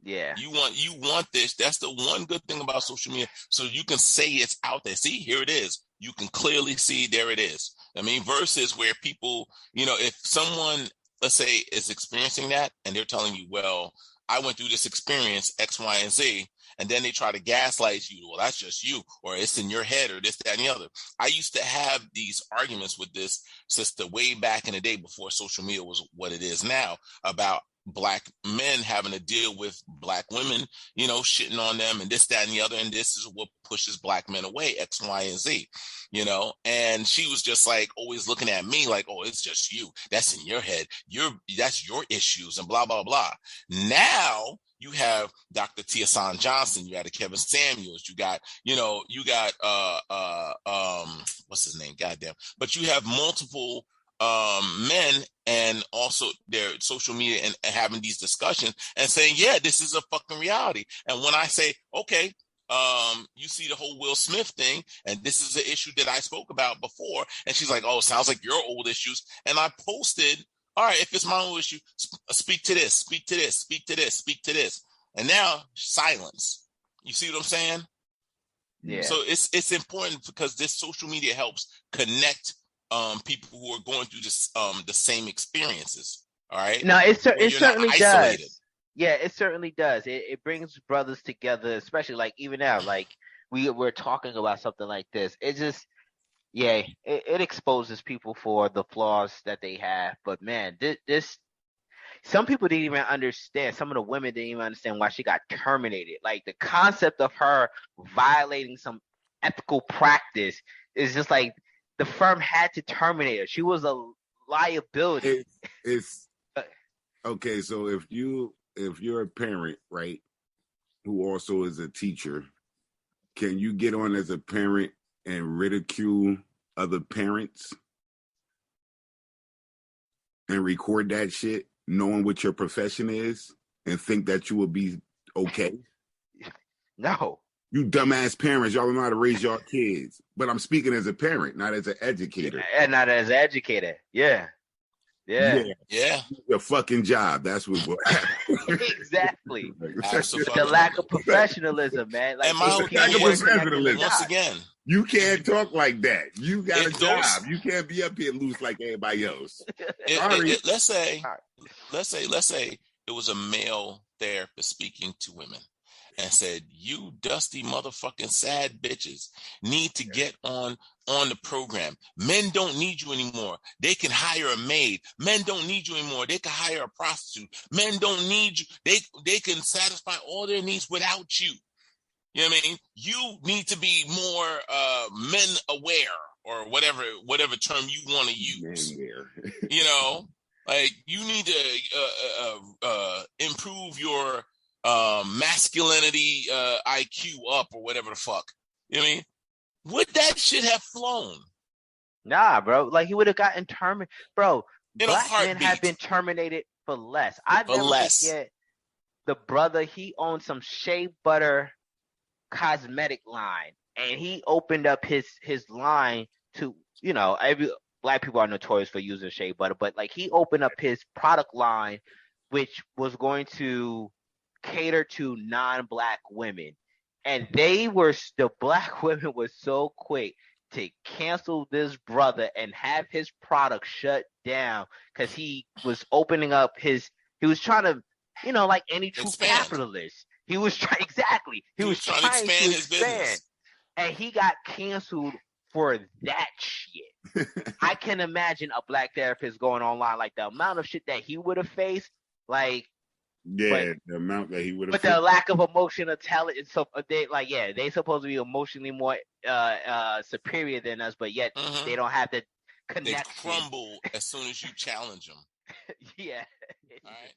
B: Yeah.
A: You want this. That's the one good thing about social media. So you can say it's out there. See, here it is. You can clearly see there it is. I mean, versus where people, if someone, let's say, is experiencing that and they're telling you, well, I went through this experience, X, Y, and Z, and then they try to gaslight you. Well, that's just you, or it's in your head, or this, that, and the other. I used to have these arguments with this sister way back in the day before social media was what it is now, about Black men having to deal with Black women, shitting on them and this, that, and the other. And this is what pushes Black men away, X, Y, and Z, and she was just like always looking at me like, oh, it's just you. That's in your head. That's your issues and blah, blah, blah. Now you have Dr. Tiasan Johnson, you got Kevin Samuels, you got what's his name? Goddamn. But you have multiple men, and also their social media, and having these discussions and saying, yeah, this is a fucking reality. And when I say, okay, you see the whole Will Smith thing, and this is an issue that I spoke about before, and she's like, oh, sounds like your old issues. And I posted, all right, if it's my old issue, speak to this, speak to this, speak to this, speak to this. And now silence. You see what I'm saying?
B: Yeah.
A: So it's important, because this social media helps connect people who are going through this the same experiences. All right.
B: No, it certainly does. Yeah, it certainly does. It brings brothers together, especially like even now, like we're talking about something like this. It just, yeah, it exposes people for the flaws that they have. But man, this some people didn't even understand. Some of the women didn't even understand why she got terminated. Like the concept of her violating some ethical practice is just like, the firm had to terminate her. She was a liability.
C: It's okay. So if you're a parent, right, who also is a teacher, can you get on as a parent and ridicule other parents and record that shit, knowing what your profession is, and think that you will be okay?
B: No.
C: You dumbass parents, y'all don't know how to raise your kids. But I'm speaking as a parent, not as an educator.
B: And not as an educator. Yeah.
C: Your fucking job. That's what
B: Exactly. The lack of professionalism, man. Like,
A: and my
C: lack of professionalism.
A: Once again,
C: you can't talk like that. You got a job. You can't be up here loose like everybody else.
A: Let's say it was a male therapist speaking to women and said, you dusty motherfucking sad bitches need to get on the program. Men don't need you anymore. They can hire a maid. Men don't need you anymore. They can hire a prostitute. Men don't need you. They can satisfy all their needs without you. You know what I mean? You need to be more men aware, or whatever term you want to use. Like you need to improve your masculinity IQ up, or whatever the fuck. You know what I mean? Would that shit have flown?
B: Nah, bro. Like he would have gotten terminated. Bro, Black men have been terminated for less. I never forget the brother, he owned some shea butter cosmetic line, and he opened up his line to, every Black people are notorious for using shea butter, but like he opened up his product line, which was going to cater to non-Black women. And the Black women were so quick to cancel this brother and have his product shut down, because he was opening up he was trying to, like any true capitalist. He was trying to expand his business. And he got canceled for that shit. I can imagine a Black therapist going online, like the amount of shit that he would have faced, like.
C: Yeah, the amount that he would have.
B: But the lack of emotional talent, so they supposed to be emotionally more superior than us, but yet they don't have the connection.
A: They crumble as soon as you challenge them.
B: Yeah.
A: All right.